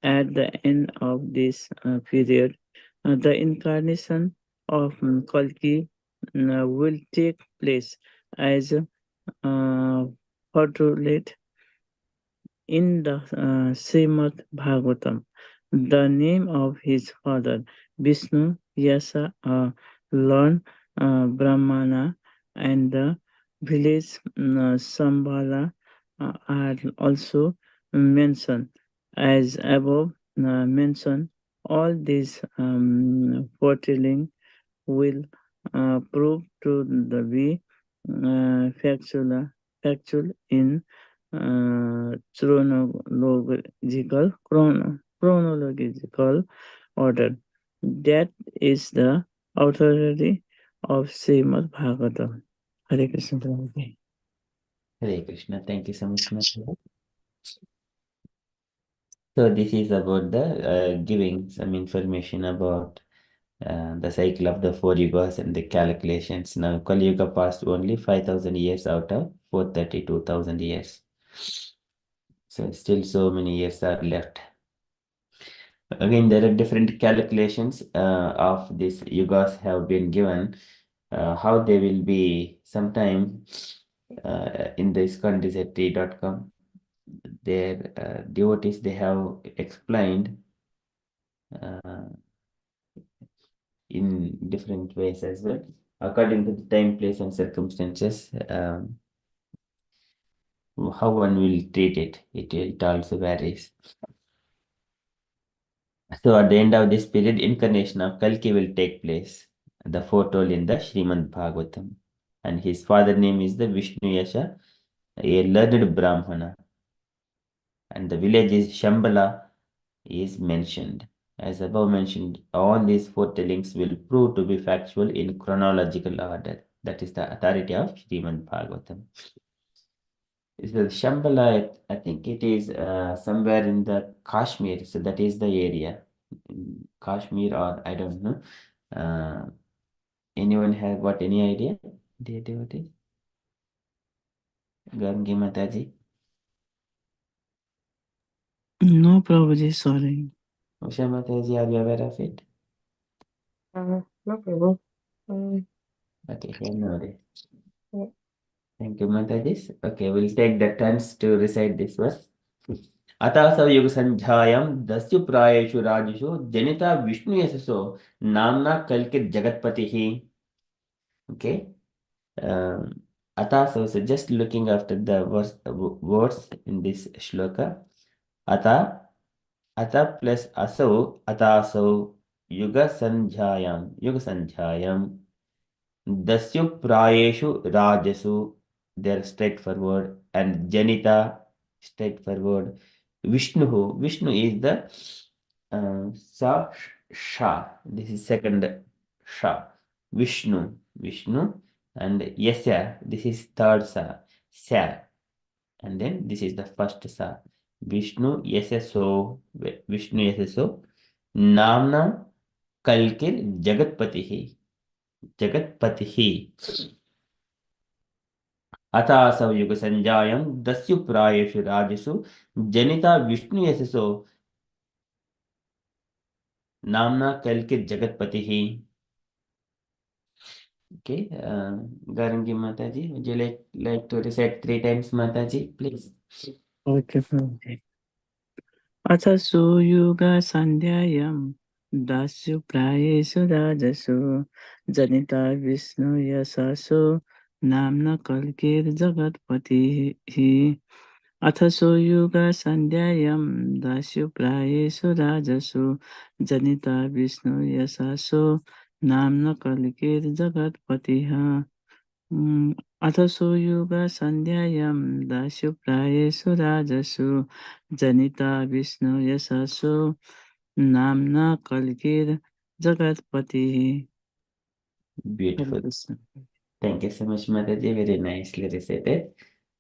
at the end of this period, the incarnation of Kalki will take place as foretold in the Srimad Bhagavatam. The name of his father, Vishnu, Yasa, Lord Brahmana, and the village Sambhala are also mentioned. As above mentioned, all these foretelling will prove to be factual in chronological order. That is the authority of Srimad Bhagavatam. Hare Krishna. Prabhuji. Hare Krishna, thank you so much, Maharaj. So this is about the giving some information about the cycle of the four yugas and the calculations. Now, Kali Yuga passed only 5,000 years out of 432,000 years. So still so many years are left. Again, there are different calculations of these yugas have been given, how they will be sometime in the ISKCON.com. their devotees, they have explained in different ways as well, according to the time, place, and circumstances. How one will treat it, it also varies. So at the end of this period, incarnation of Kalki will take place, the foretold in the Srimad Bhagavatam. And his father name is the Vishnu Yasha, a learned Brahmana. And the village is Shambhala is mentioned. As above mentioned, all these foretellings will prove to be factual in chronological order. That is the authority of Srimad Bhagavatam. So Shambhala, I think it is somewhere in the Kashmir. So that is the area. Kashmir, or I don't know. Anyone have got any idea? Dear devotees? Gangi Mataji? No, Prabhuji, sorry. Usha Mataji, are you aware of it? No, Prabhu. Mm, Okay, here no. yeah. Thank you, Mataji. Okay, we'll take the turns to recite this verse. अतः युग संध्यायां दस्यु प्रायेषु राजेषु जनिता विष्णु यशसो नामना कल्कि जगतपति ही. Okay. Ata, so just looking after the words in this shloka. Ata, ata plus asau, atasau, yuga sandhyayam, dasyu prayeshu rajasu, they're straightforward, and janita, straightforward. Vishnu is the sa, sha, this is second sha. Vishnu, and yasya, this is third sa, and then this is the first sa. Vishnu yasaso, namna kalkir jagatpatihi. अथासौ युग संजायं दस्यु प्रायेषु राजसु जनिता विष्णु यशसो नामना कल्कि जगतपतिः. Okay, Garangi Mataji, would you like to recite 3 times Mataji, please? Okay, Prabhuji. अथ सुयुगसन्ध्यायां दास्यु प्रायेषु राजसु जनिता विष्णुयशसो नाम्ना कल्किर्जगत्पतिः. अथ सुयुगसन्ध्यायां दास्यु प्रायेषु राजसु जनिता विष्णुयशसो नाम्ना कल्किर्जगत्पतिः. अथ सुयुगसन्ध्यायां दास्यु प्रायेषु राजसु जनिता विष्णु यशसो नाम्ना कल्किर्जगत्पतिः. Beautiful. Thank you so much, Mataji. Very nicely recited.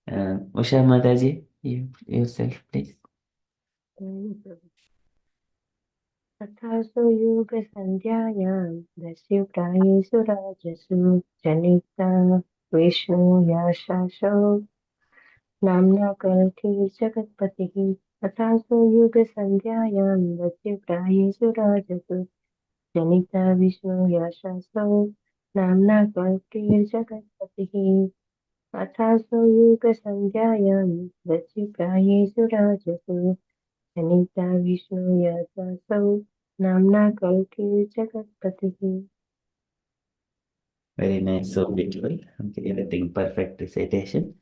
Usha Mataji, yourself, please. तथासु योगसन्ध्यायां दस्यु प्रायेषु राजसु जनिता विष्णु याशासौ नाम्ना कल्कि जगत्पतिः. तथासु योगसन्ध्यायां दस्यु प्रायेषु राजसु जनिता विष्णु याशासौ नाम्ना कल्किर्जगत्पतिः. अथासौ योगसन्ध्यायां दस्यु प्रायेषु राजसु जनिता विष्णु याशासौ नाम्ना कल्किर्जगत्पतिः. Very nice, so beautiful. Okay, everything perfect recitation.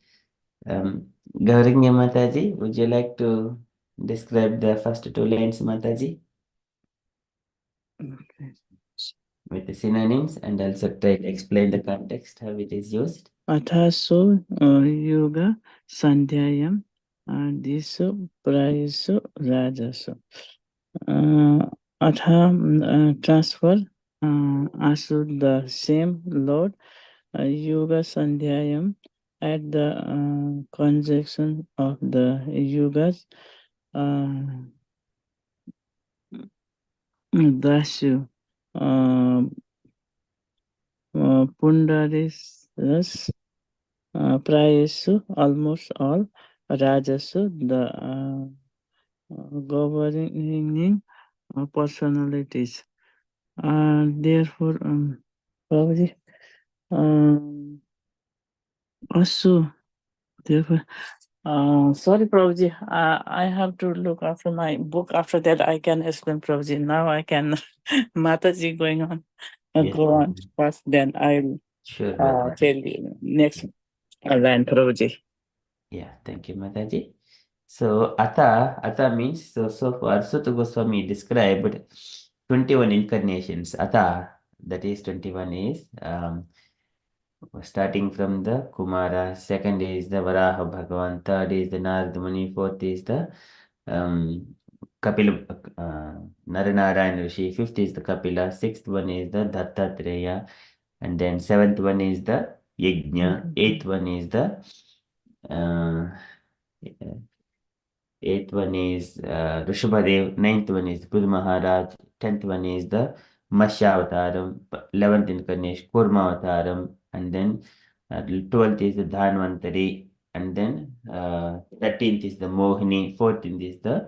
Gauringi Mataji, would you like to describe the first 2 lines, Mataji, Okay. with the synonyms, and also try to explain the context, how it is used? अथासु युग सन्ध्यायां दिसु प्रायसु राजसु. Atha transfer asu the same Lord Yuga Sandhyayam at the conjunction of the yugas Dashu Pundaris Prayesu almost all Rajasu the governing personalities. Therefore, Prabhuji, also, therefore, Sorry, Prabhuji. I have to look after my book. After that, I can explain, Prabhuji. Now I can. Mataji going on. Yes, Go on Mataji. first, then I'll Sure, Mataji. tell you next line, Prabhuji. Yeah, thank you, Mataji. So, Ata means, so far, Sutta Goswami described 21 incarnations. Ata, that is 21 is starting from the Kumara, second is the Varaha Bhagavan, third is the Narada Muni, fourth is the Kapila, Naranarayan Rishi, fifth is the Kapila, sixth one is the Dattatreya, and then seventh one is the Yajna, eighth one is the uh, eighth one is Rishabhadev, ninth one is Puri Maharaj, tenth one is the Mashyavataram, 11th incarnation Kurmavataram, and then 12th is the Dhanvantari, and then 13th is the Mohini, 14th is the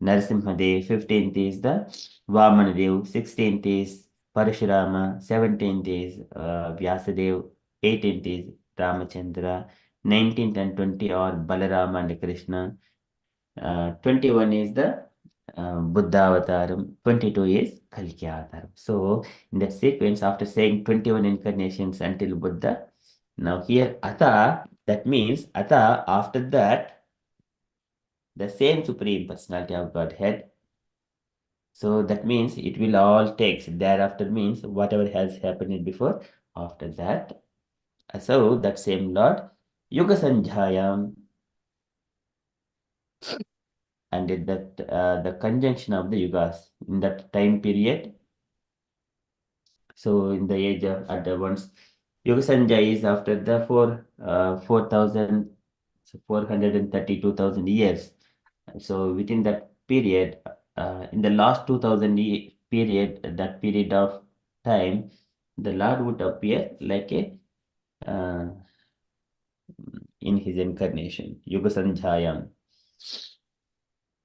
Narasimhadev, 15th is the Vamanadev, 16th is Parashurama, 17th is Vyasadev, 18th is Ramachandra, 19th and 20 are Balarama and Krishna. 21 is the Buddha Avataram, 22 is Kalki Avataram. So, in that sequence, after saying 21 incarnations until Buddha, now here Ata, that means Ata, after that, the same Supreme Personality of Godhead. So, that means it will all takes. Thereafter means whatever has happened before, after that. So, that same Lord, Yuga Sanjayam, and that the conjunction of the yugas in that time period. So in the age of at the once Yuga Sanjay is after the 4,432,000 years. So within that period, in the last 2,000 period, that period of time, the Lord would appear like a in his incarnation, Yuga Sanjayam.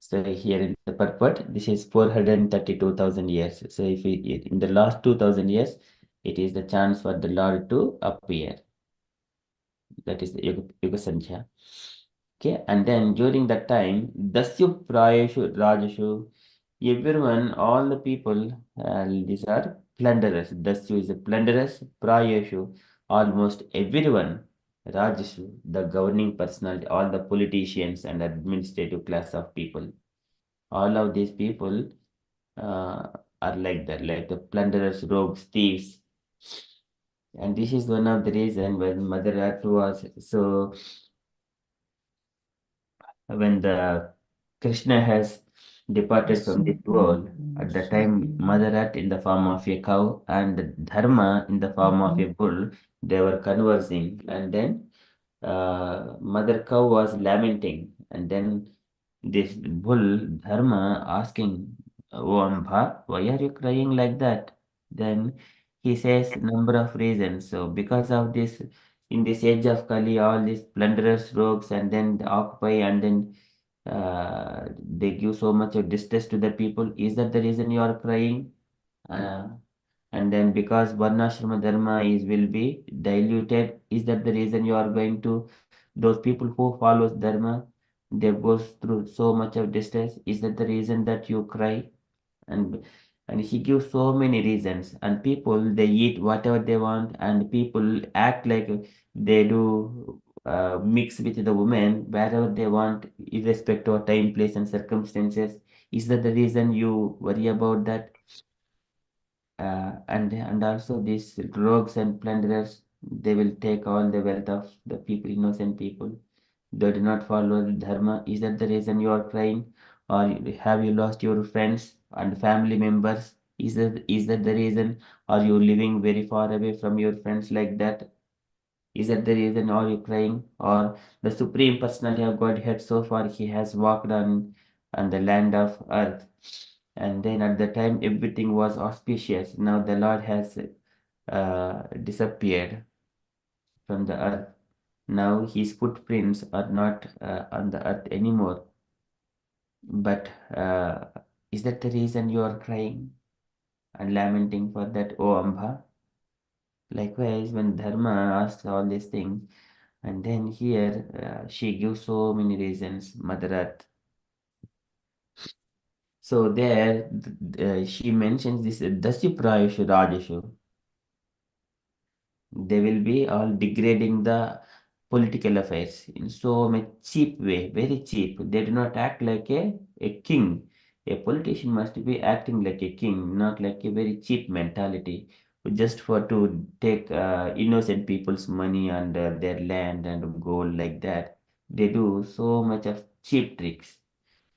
So here in the purport, this is 432,000 years. So if in the last 2,000 years, it is the chance for the Lord to appear. That is the Yuga Sankhya. Okay, and then during that time, Dasyu Prayashu Rajashu, everyone, all the people, these are plunderers. Dasyu is a plunderers, Prayashu, almost everyone, Rajashu, the governing personality, all the politicians and administrative class of people. All of these people are like that, like the plunderers, rogues, thieves. And this is one of the reason when Mother Earth was so when the Krishna has departed from this world, at the time Mother Earth in the form of a cow and Dharma in the form of a bull, they were conversing, and then Mother Cow was lamenting, and then this bull Dharma asking, "Oh Amba, why are you crying like that?" Then he says number of reasons. So because of this, in this age of Kali, all these plunderers, rogues, and then they occupy, and then they give so much of distress to the people. Is that the reason you are crying? Uh, and then because Varnashrama Dharma is will be diluted, is that the reason you are going to those people who follows Dharma, they goes through so much of distress? Is that the reason that you cry? And and he gives so many reasons, and people they eat whatever they want, and people act like they do mix with the women wherever they want, irrespective of time, place, and circumstances. Is that the reason you worry about that? And also these rogues and plunderers, they will take all the wealth of the people, innocent people. They do not follow the dharma. Is that the reason you are crying? Or have you lost your friends and family members? Is that the reason? Are you living very far away from your friends like that? Is that the reason are you crying? Or the Supreme Personality of Godhead so far he has walked on the land of earth. And then at the time everything was auspicious. Now the Lord has disappeared from the earth. Now his footprints are not on the earth anymore. But is that the reason you are crying and lamenting for that, O Amba? Likewise, when Dharma asks all these things, And then here she gives so many reasons, Mother Earth. So there she mentions this Dasya Prayashu Rajashu. They will be all degrading the political affairs in so much cheap way, very cheap. They do not act like a king. A politician must be acting like a king, not like a very cheap mentality, just for to take innocent people's money and their land and gold like that. They do so much of cheap tricks.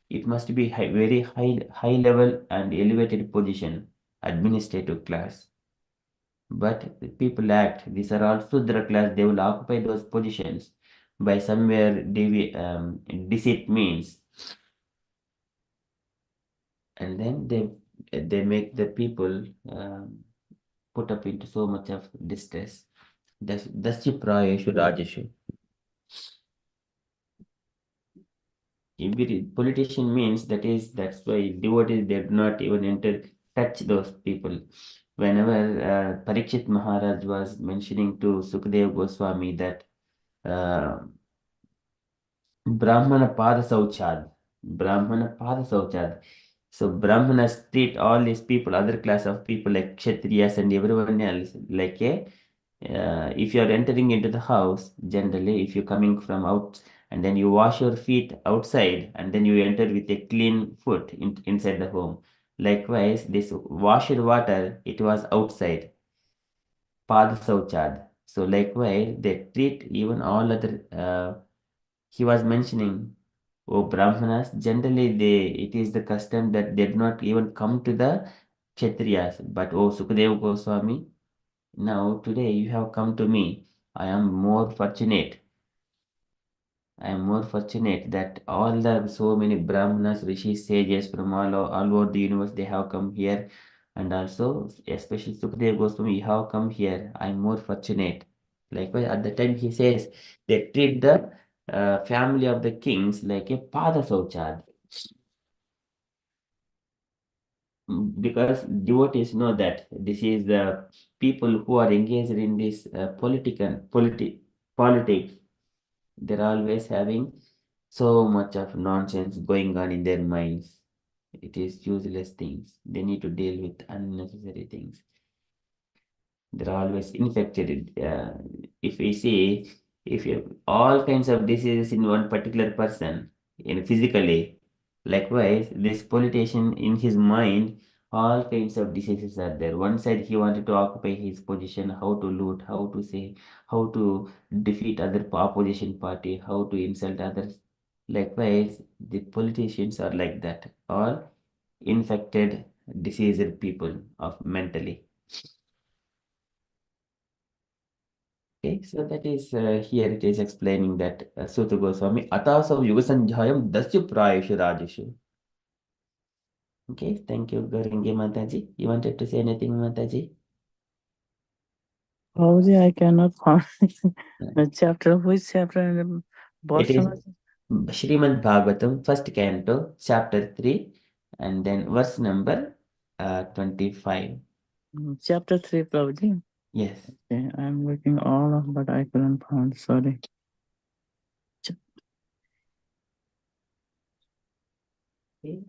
It must be very high level and elevated position, administrative class. But the people act, these are all Sudra class, they will occupy those positions by somewhere deceit means. And then they make the people put up into so much of distress. That's the Prayeshu Rajeshu. Politician means that's why devotees they do not even touch those people. Whenever Parikshit Maharaj was mentioning to Sukadeva Goswami that uh, Brahmana Pada Sauchad. Brahmana Pada Sauchad. So Brahmanas treat all these people, other class of people like Kshatriyas and everyone else, like if you are entering into the house, generally, if you're coming from out and then you wash your feet outside and then you enter with a clean foot inside the home. Likewise, this washed water, it was outside, Pada Sauchad. So likewise, they treat even all other he was mentioning, oh Brahmanas, generally it is the custom that they do not even come to the Kshatriyas. But oh Sukadeva Goswami, now today you have come to me. I am more fortunate. I am more fortunate that all the so many Brahmanas, rishis, sages from all over the universe they have come here, and also especially Sukadeva Goswami, you have come here. I am more fortunate. Likewise, at the time he says they treat the family of the kings like a Pada Sauchad. Because devotees know that this is the people who are engaged in this politics. They're always having so much of nonsense going on in their minds. It is useless things. They need to deal with unnecessary things. They're always infected. If we see, if you all kinds of diseases in one particular person, in physically, likewise, this politician in his mind, all kinds of diseases are there. One side he wanted to occupy his position, how to loot, how to say, how to defeat other opposition party, how to insult others. Likewise, the politicians are like that, all infected, diseased people of mentally. Okay, so that is here it is explaining that Suta Goswami Atasav Yuga Sanjayam Dasya Prayashu Rajashu. Okay, thank you, Garingi Mataji. You wanted to say anything, Mataji? Prabhuji, I cannot find the chapter. Which chapter and It is verse? Srimad Bhagavatam, first canto, chapter 3, and then verse number 25. Chapter 3, Prabhuji. Yes. Okay, I'm looking all of, but I couldn't find. Sorry. Okay,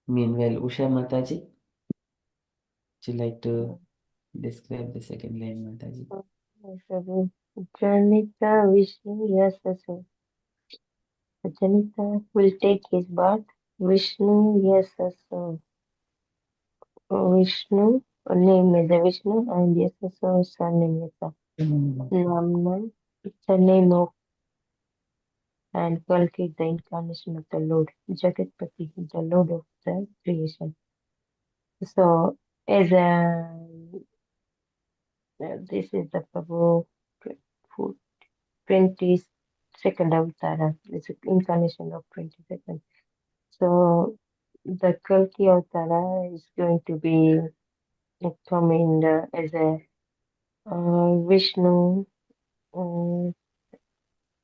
meanwhile, Usha Mataji, would you like to describe the second line, Mataji? Janita Vishnu, yes, sir. Janita will take his bath. Vishnu, yes, sir. Vishnu, name is Vishnu, and yes, sir, surname is Namna. It's the name of and Kalki, the incarnation of the Lord. Jagatpati, the Lord of the creation. So, as this is the Prabhu 22nd Avatara. It's an incarnation of 22nd. So the Kalki Avatara is going to be coming as a Vishnu,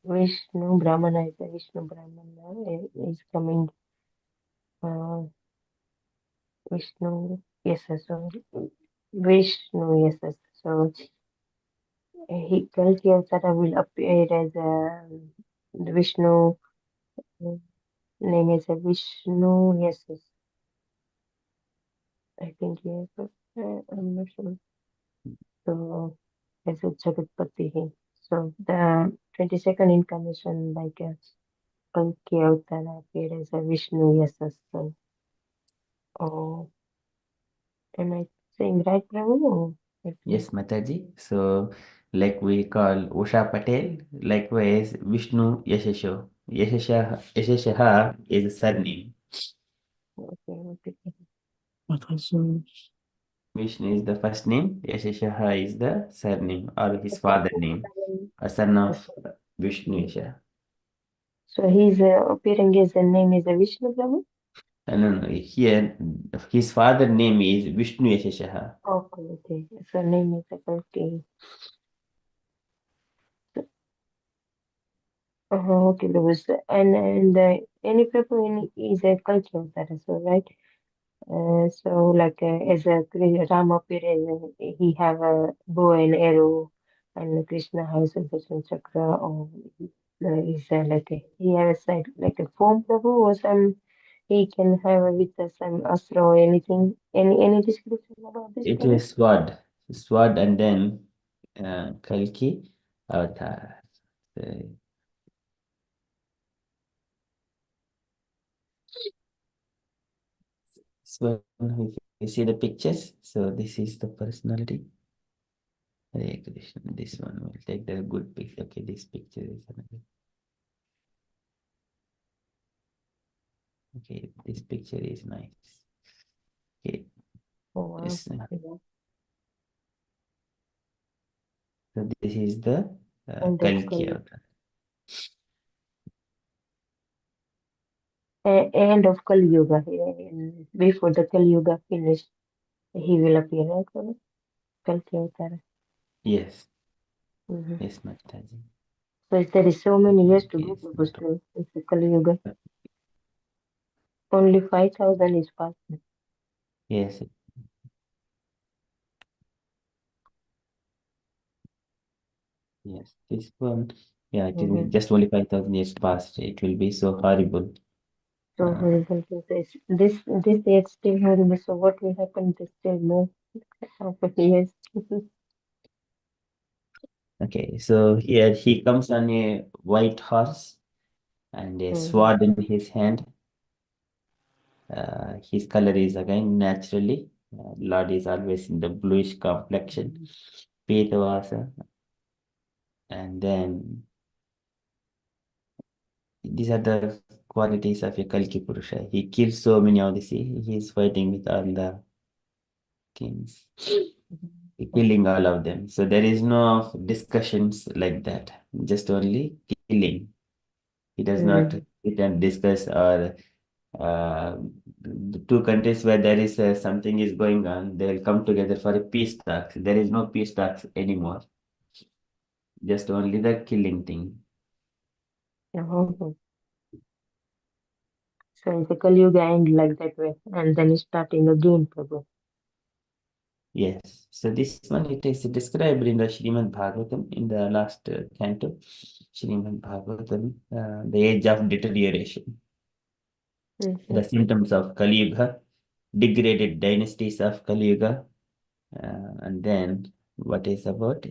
Vishnu Brahmana is a Vishnu Brahmana is coming. Vishnu, yes, sir. So Vishnu, yes, sir. So Kalki Avtara will appear as the Vishnu, name is Vishnu, yes, yes. I think yes, but I'm not sure. So, as a Jagatpati. So, the 22nd incarnation, like Kalki Avtara appeared as a Vishnu, yes, yes. So, oh, am I saying right, Prabhu? Or Yes, Mataji. So, like we call Usha Patel, likewise Vishnu Yashasho. Yashashaha is a surname. okay, okay. Mataji. Vishnu is the first name, Yashashaha is the surname or his Okay, father name, a son of Vishnu Yasha. so he's appearing as the name is a Vishnu Prabhu? No, here his father name is Vishnu Yashashaha. Okay, okay. So name is a Kalki. Okay, Louis. And any Prabhu is a Kalki avatar, so right? So like as a Rama appeared, he have a bow and arrow, and Krishna has a Sudarshan chakra, or is like he has like a form Prabhu or some he can have with some astra or anything. Any description about this It Prabhu? is sword and then Kalki avatar. So, so if you see the pictures, so this is the personality. Hare Krishna. This one will take the good picture. Okay, this picture is another. Okay, this picture is nice. Okay, Oh wow. this, so this is the And of Kalki Kali. avatar. End of Kali Yuga. Before the Kali Yuga finished, he will appear, right? Prabhu? Kalki avatar. Yes, Mm-hmm. yes, Mataji. So there is so many years to go, Yes, Prabhu, still. It's the Kali Yuga. Only 5,000 is passed. yes, yes. This one, yeah, it will Mm-hmm. just only 5,000 years past. It will be so horrible. So horrible to this is still horrible. So what will happen? This still more happen. Yes. Okay, so here he comes on a white horse and a Mm-hmm. sword in his hand. His color is again naturally. Lord is always in the bluish complexion. Petavasa. And then these are the qualities of a Kalki Purusha. He kills so many of the sea. He is fighting with all the kings, killing all of them. So there is no discussions like that. Just only killing. He does not Mm-hmm. sit and discuss or the two countries where there is something is going on, they will come together for a peace talks. There is no peace talks anymore. Just only the killing thing. Oh, so the Kali Yuga end like that way, and then it's starting again, Prabhu. Yes. So this one it is described in the Srimad Bhagavatam in the last canto. Srimad Bhagavatam, the age of deterioration, Mm-hmm. the symptoms of Kali Yuga, degraded dynasties of Kali Yuga, and then what is about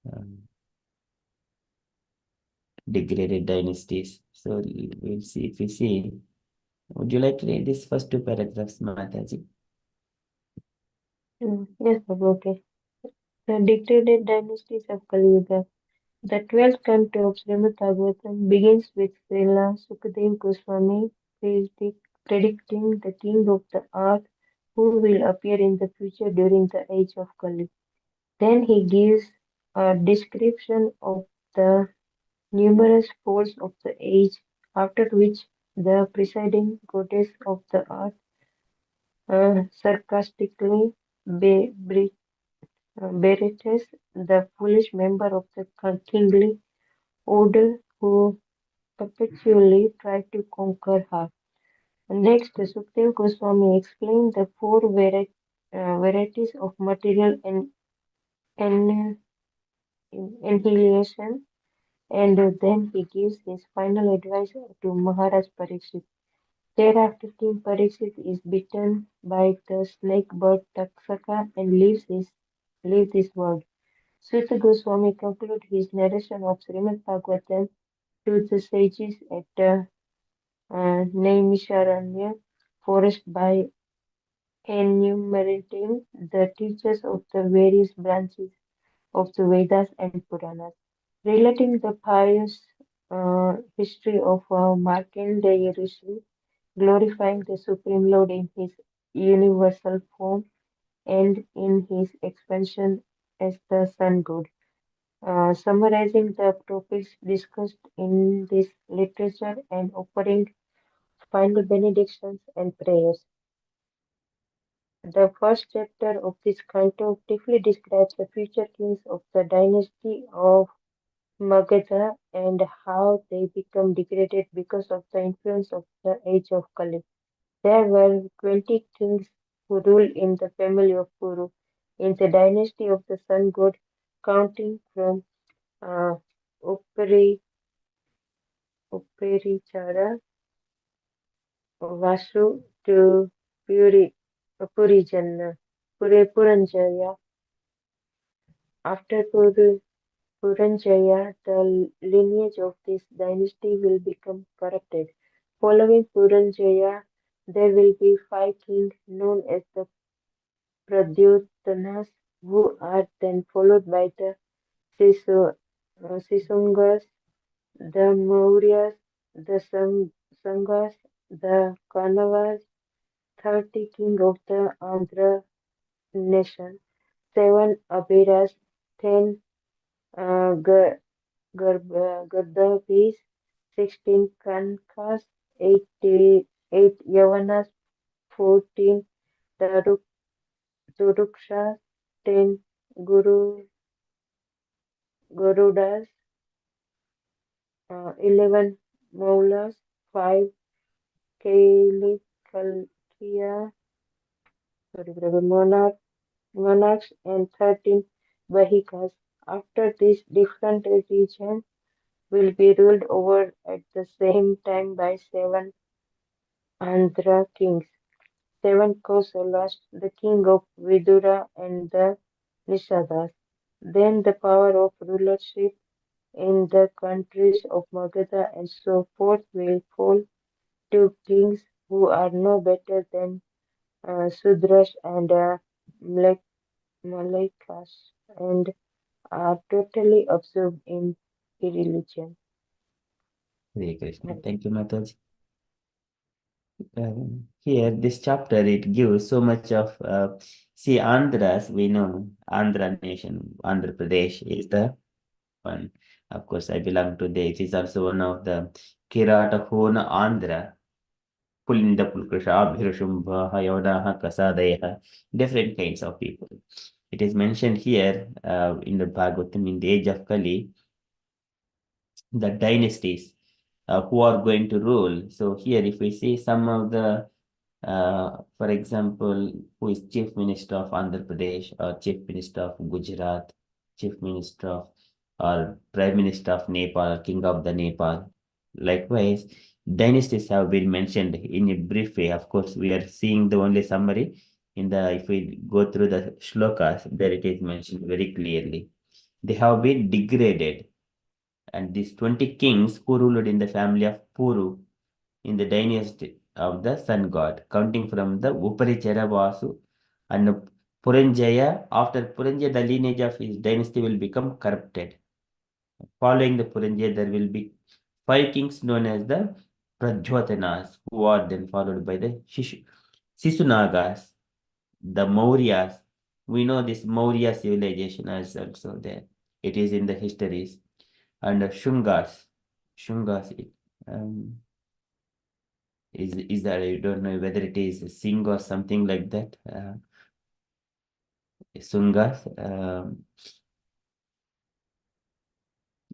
um, degraded dynasties. So we'll see if we see. Would you like to read these first two paragraphs, Mataji? Yes, Prabhu. Okay. The dictated dynasties of Kali Yuga. The 12th canto of Srimad Bhagavatam begins with Srila Sukadeva Goswami predicting the king of the earth who will appear in the future during the age of Kali. Then he gives a description of the numerous forms of the age, after which the presiding goddess of the earth sarcastically berates the foolish member of the kingly order who perpetually try to conquer her. Next, Sukdev Goswami explained the four varieties of material and annihilation, and then he gives his final advice to Maharaj Parikshit. Thereafter, King Parikshit is bitten by the snake bird Taksaka and leaves this world. Suta Goswami concludes his narration of Srimad Bhagavatam to the sages at Naimisharanya forest by enumerating the teachers of the various branches of the Vedas and Puranas, relating the pious history of Markandeya Rishi, glorifying the Supreme Lord in his universal form and in his expansion as the Sun God. Summarizing the topics discussed in this literature and offering final benedictions and prayers. The first chapter of this canto briefly describes the future kings of the dynasty of Magadha and how they become degraded because of the influence of the age of Kali. There were 20 kings who ruled in the family of Puru, in the dynasty of the sun god, counting from uh, Upari, Uparichara Vasu to Purijanna, Puranjaya. After Puranjaya, the lineage of this dynasty will become corrupted. Following Puranjaya, there will be five kings known as the Pradyotanas, who are then followed by the Sisungas, the Mauryas, the Sangas, the Kanavas, 30 king of the Andhra nation, 7 Abiras, 10 uh, Ga- Gaddavis, 16 Kankas, 8 Yavanas, 14 Taruk, Turukshas, 10 Garudas, 11 Maulas, 5 Kalikalkia, monarchs, and 13 Vahikas. After this, different regions will be ruled over at the same time by 7 Andhra kings, 7 Kosalas, the king of Vidura and the Nisadas. Then the power of rulership in the countries of Magadha and so forth will fall to kings who are no better than Sudras and Malakas and are totally absorbed in irreligion. Hare Krishna. Thank you, Mataji. Here, this chapter, it gives so much of, see, Andhras, we know, Andhra nation, Andhra Pradesh is the one. Of course, I belong to there. It is also one of the Kirata Hona Andhra, Pulinda Pulkrasha, Bhirushambha, Yodaha, Kasadeha, different kinds of people. It is mentioned here in the Bhagavatam, in the age of Kali, the dynasties who are going to rule. So here, if we see some of the, for example, who is Chief Minister of Andhra Pradesh or Chief Minister of Gujarat, Chief Minister of or Prime Minister of Nepal, King of the Nepal. Likewise, dynasties have been mentioned in a brief way. Of course, we are seeing the only summary in the, if we go through the shlokas, there it is mentioned very clearly. They have been degraded, and these 20 kings who ruled in the family of Puru in the dynasty of the sun god, counting from the Uparichara Vasu and Puranjaya. After Puranjaya, the lineage of his dynasty will become corrupted. Following the Puranjaya, there will be five kings known as the Prajyotanas, who are then followed by the Sisunagas, the Mauryas. We know this Maurya civilization is also there. It is in the histories. And Shungas. Shungas, um, is that, I don't know whether it is a Singh or something like that. Sungas,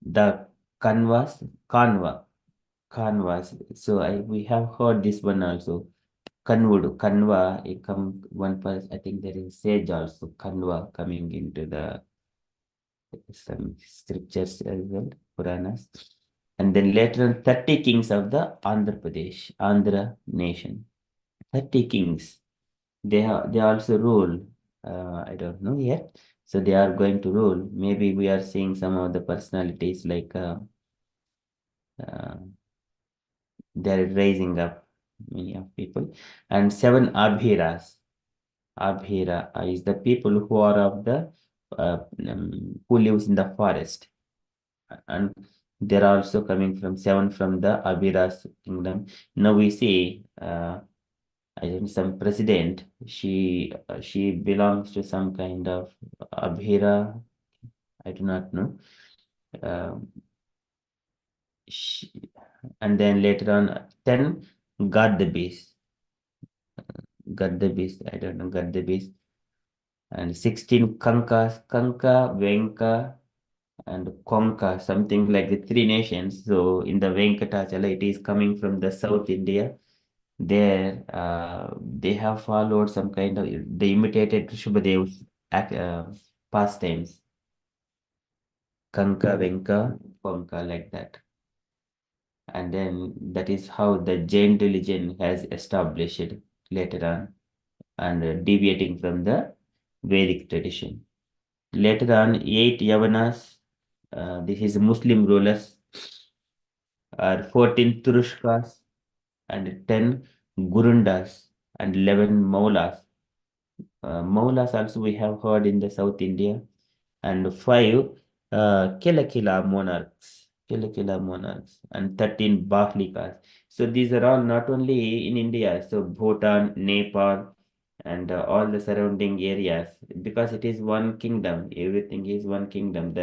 the Kanvas. So we have heard this one also. Kanva, it come one person. I think there is sage also. Kanva coming into the some scriptures as well, Puranas. And then later on, 30 kings of the Andhra nation. 30 kings. They also rule. I don't know yet. So they are going to rule. Maybe we are seeing some of the personalities like uh, they're raising up many of people. And 7 Abhiras. Abhira is the people who are of the who lives in the forest, and they're also coming from 7 from the Abhiras kingdom. Now we see I think some president. She belongs to some kind of Abhira. I do not know. Um, she, and then later on 10 Gadabis. Gadabis. I don't know Gadabis. And 16 Kankas. Kanka, Venka, and Konka, something like the 3 nations. So in the Venkatachala, it is coming from the South India. There, they have followed some kind of, they imitated Shubhadev's pastimes, Kanka, Venka, Konka, like that. And then that is how the Jain religion has established later on, and deviating from the Vedic tradition. Later on, 8 Yavanas, this is Muslim rulers, are 14 Turushkas, and 10 Gurundas, and 11 Maulas. Maulas also we have heard in the South India, and 5 Kilakila monarchs, and 13 Bahlikas. So these are all not only in India, so Bhutan, Nepal, and all the surrounding areas, because it is one kingdom, everything is one kingdom.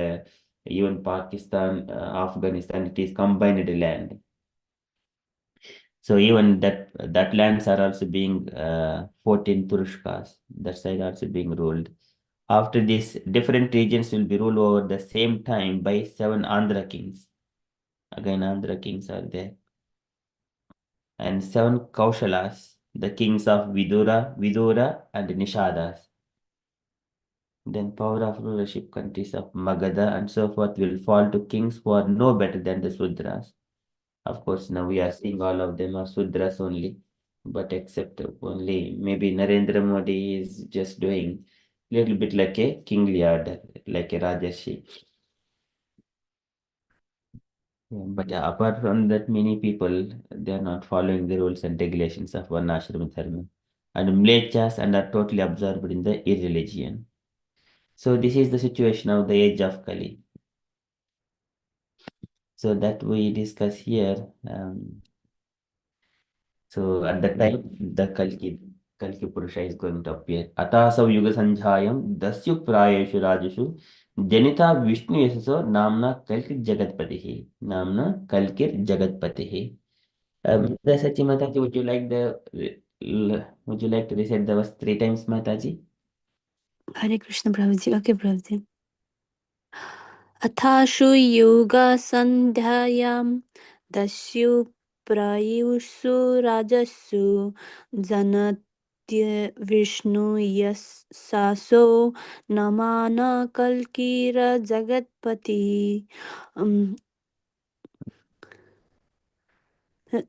Even Pakistan, Afghanistan, it is combined land. So even that lands are also being 14 Turushkas. That side also being ruled. After this, different regions will be ruled over the same time by 7 Andhra kings. Again, Andhra kings are there. And 7 Kaushalas, the kings of Vidura, and Nishadas. Then power of rulership countries of Magadha and so forth will fall to kings who are no better than the Sudras. Of course, now we are seeing all of them are Sudras only, but except only maybe Narendra Modi is just doing little bit like a kingly order, like a Rajarshi. But apart from that, many people they are not following the rules and regulations of Varnashram Dharma, and mlechas and are totally absorbed in the irreligion. So this is the situation of the age of Kali. So that we discuss here. So at that time, the Kalki Purusha is going to appear. Atasau Yuga Sanjhayam Dasyuk Prayeshu Rajashu Janita Vishnu Yasaso Namna Kalkir Jagatpatihi. Namna Kalkir Jagatpatihi. Sachi Mataji, would you like to recite the verse 3 times, Mataji? Hare Krishna Prabhuji. Okay, Prabhuji. Athashu yoga sandhyayam dasyu prayushu rajasu janatya vishnu yasaso namana kalkira jagatpati.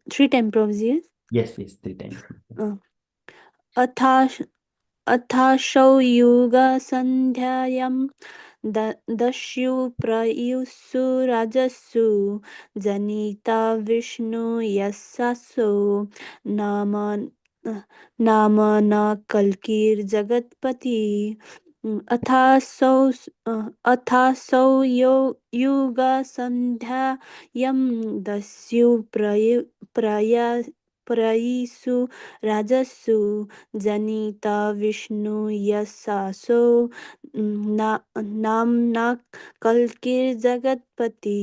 3 times, Prabhuji. Yes, 3 times. अथाशौ युगसन्ध्यायां दस्यु प्रयुस्सु राजस्सु जनिता विष्णु यशसो नाम नाम न कल्किर्जगत्पति अथासौ अथासौ युगसन्ध्यायां दस्यु प्रयिषु राजस्सु जनिता विष्णु यशासो नामना कल्किर्जगत्पति.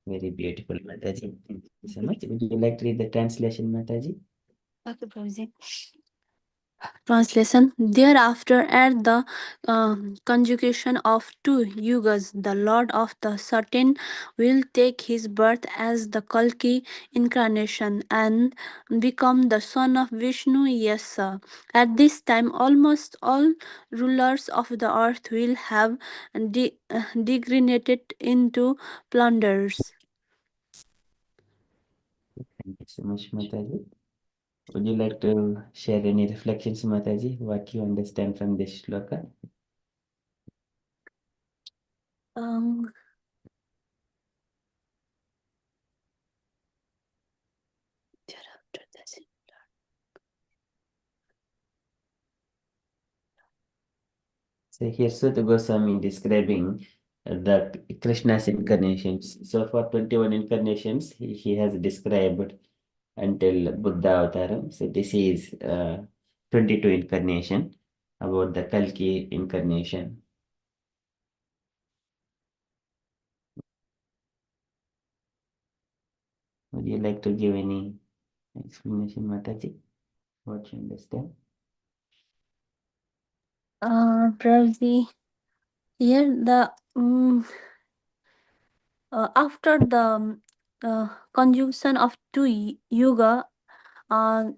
Very beautiful, Mataji. Thank you so much. Would you like to read the translation, Mataji? Okay, Prabhuji. Translation. Thereafter, at the conjugation of two yugas, the Lord of the Certain will take his birth as the Kalki incarnation and become the son of Vishnu Yasa. At this time, almost all rulers of the earth will have degenerated into plunderers. Thank you so much, Mataji. Would you like to share any reflections, Mataji, what you understand from this shloka? Um, thereafter, that's it. So here Sutta Goswami describing the Krishna's incarnations. So for 21 incarnations, he has described until Buddha Avataram. So this is 22 incarnation about the Kalki incarnation. Would you like to give any explanation, Mataji? What you understand? Prabhuji, here the after the conjunction of two yuga, Lord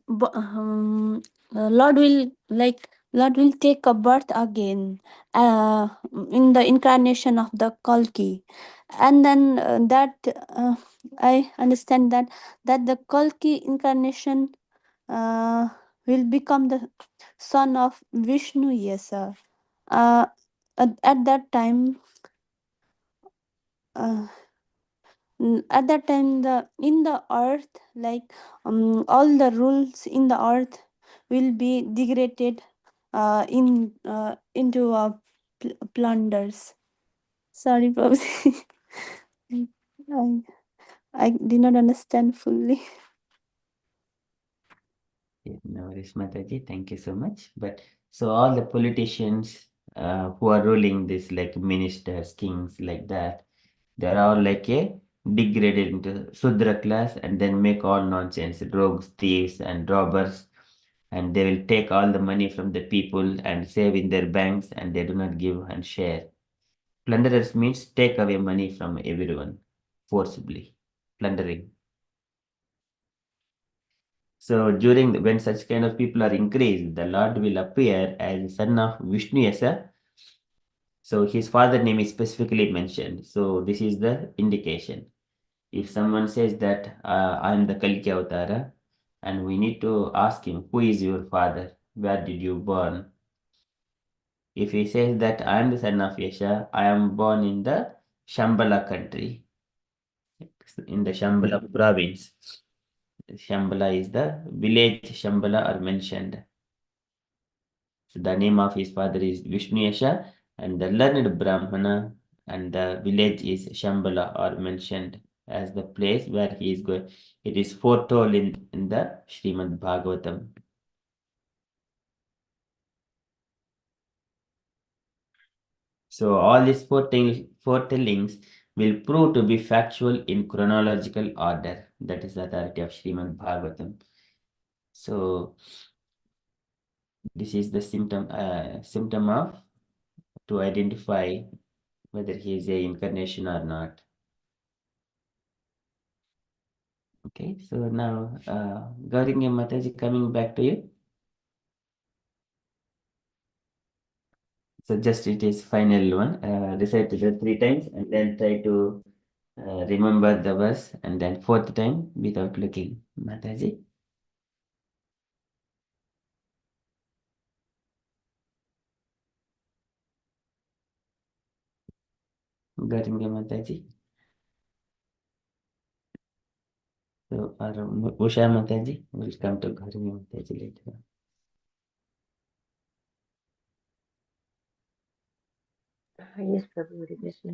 will Lord will take a birth again in the incarnation of the Kalki, and then that I understand that the Kalki incarnation will become the son of Vishnu Yasa. Uh, at that time. Uh, at that time the in the earth all the rules in the earth will be degraded in into plunders. Sorry, Prabhuji. I, I did not understand fully. Yeah, no worries, Mataji. Thank you so much. But so all the politicians who are ruling this, like ministers, kings, like that, they're all like a degraded into Sudra class and then make all nonsense, rogues, thieves, and robbers. And they will take all the money from the people and save in their banks, and they do not give and share. Plunderers means take away money from everyone forcibly, plundering. So when such kind of people are increased, the Lord will appear as the son of Vishnu Yasa. So his father name is specifically mentioned. So this is the indication. If someone says that I am the Kalki Avatara, and we need to ask him, who is your father? Where did you born? If he says that I am the son of Yasha, I am born in the Shambhala country, in the Shambhala province. Shambhala is the village Shambhala are mentioned. The name of his father is Vishnu Yasha, and the learned Brahmana and the village is Shambhala are mentioned as the place where he is going. It is foretold in the Srimad Bhagavatam. So all these foretellings will prove to be factual in chronological order. That is the authority of Srimad Bhagavatam. So this is the symptom of to identify whether he is a incarnation or not. Okay, so now Gaurinya Mataji, coming back to you. So just it is final one. Recite it 3 times and then try to remember the verse, and then 4th time without looking. Mataji. Gaurinya Mataji. So Usha Mataji will come to Gaurinya Mataji later. Yes, Prabhu, Hare Krishna.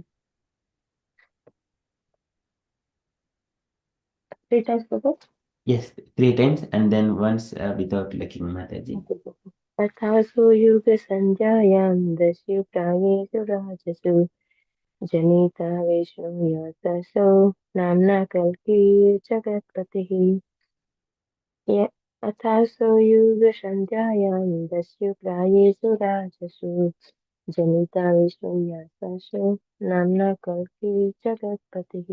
3 times, Prabhu. Yes, 3 times and then once without looking, Mataji. Okay, Prabhu. Athasu yuga sanjayam dasyu prayesu rajasu janita vishnu yataso namna kalki jagatpatihi. Yeah. अथासो युगसन्ध्यायां दस्युप्रायेषु राजसु जनिता विष्णुयाशासो नाम्ना कल्की जगत्पतिः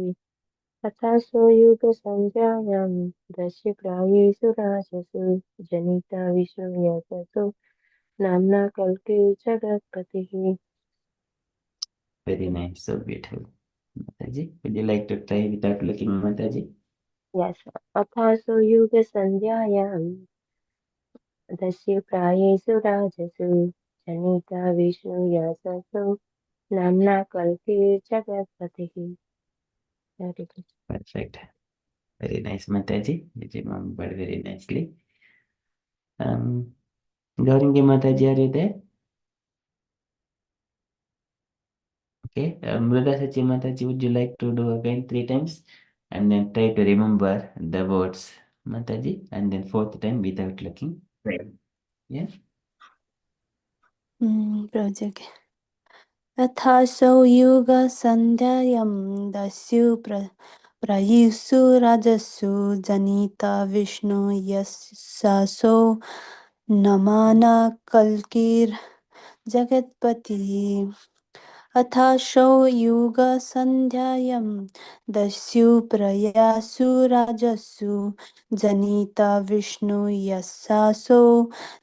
अथासो युगसन्ध्यायां दस्युप्रायेषु राजसु जनिता विष्णुयाशासो नाम्ना कल्की जगत्पतिः. Very nice, so beautiful. Mataji, would you like to try without looking, Mataji? Yes. अथासो युगसन्ध्यायां दस्युप्रायेषु राजसु जनिता विष्णुयाशासो नाम्ना कल्की जगत्पतिः. Very good. Perfect. Very nice, Mataji. You remembered very nicely. Gauringi Mataji, are you there? Okay. Mruda Sachi Mataji, would you like to do again 3 times? And then try to remember the words, Mataji. And then 4th time without looking. Yeah. Project. Athasho yuga sandhyayam dasyu prayisu rajasu janita vishnu yasaso namana kalkir jagatpati. अथाशो युगसन्ध्यायां दस्यु प्रयासु राजसु जनिता विष्णु यशासो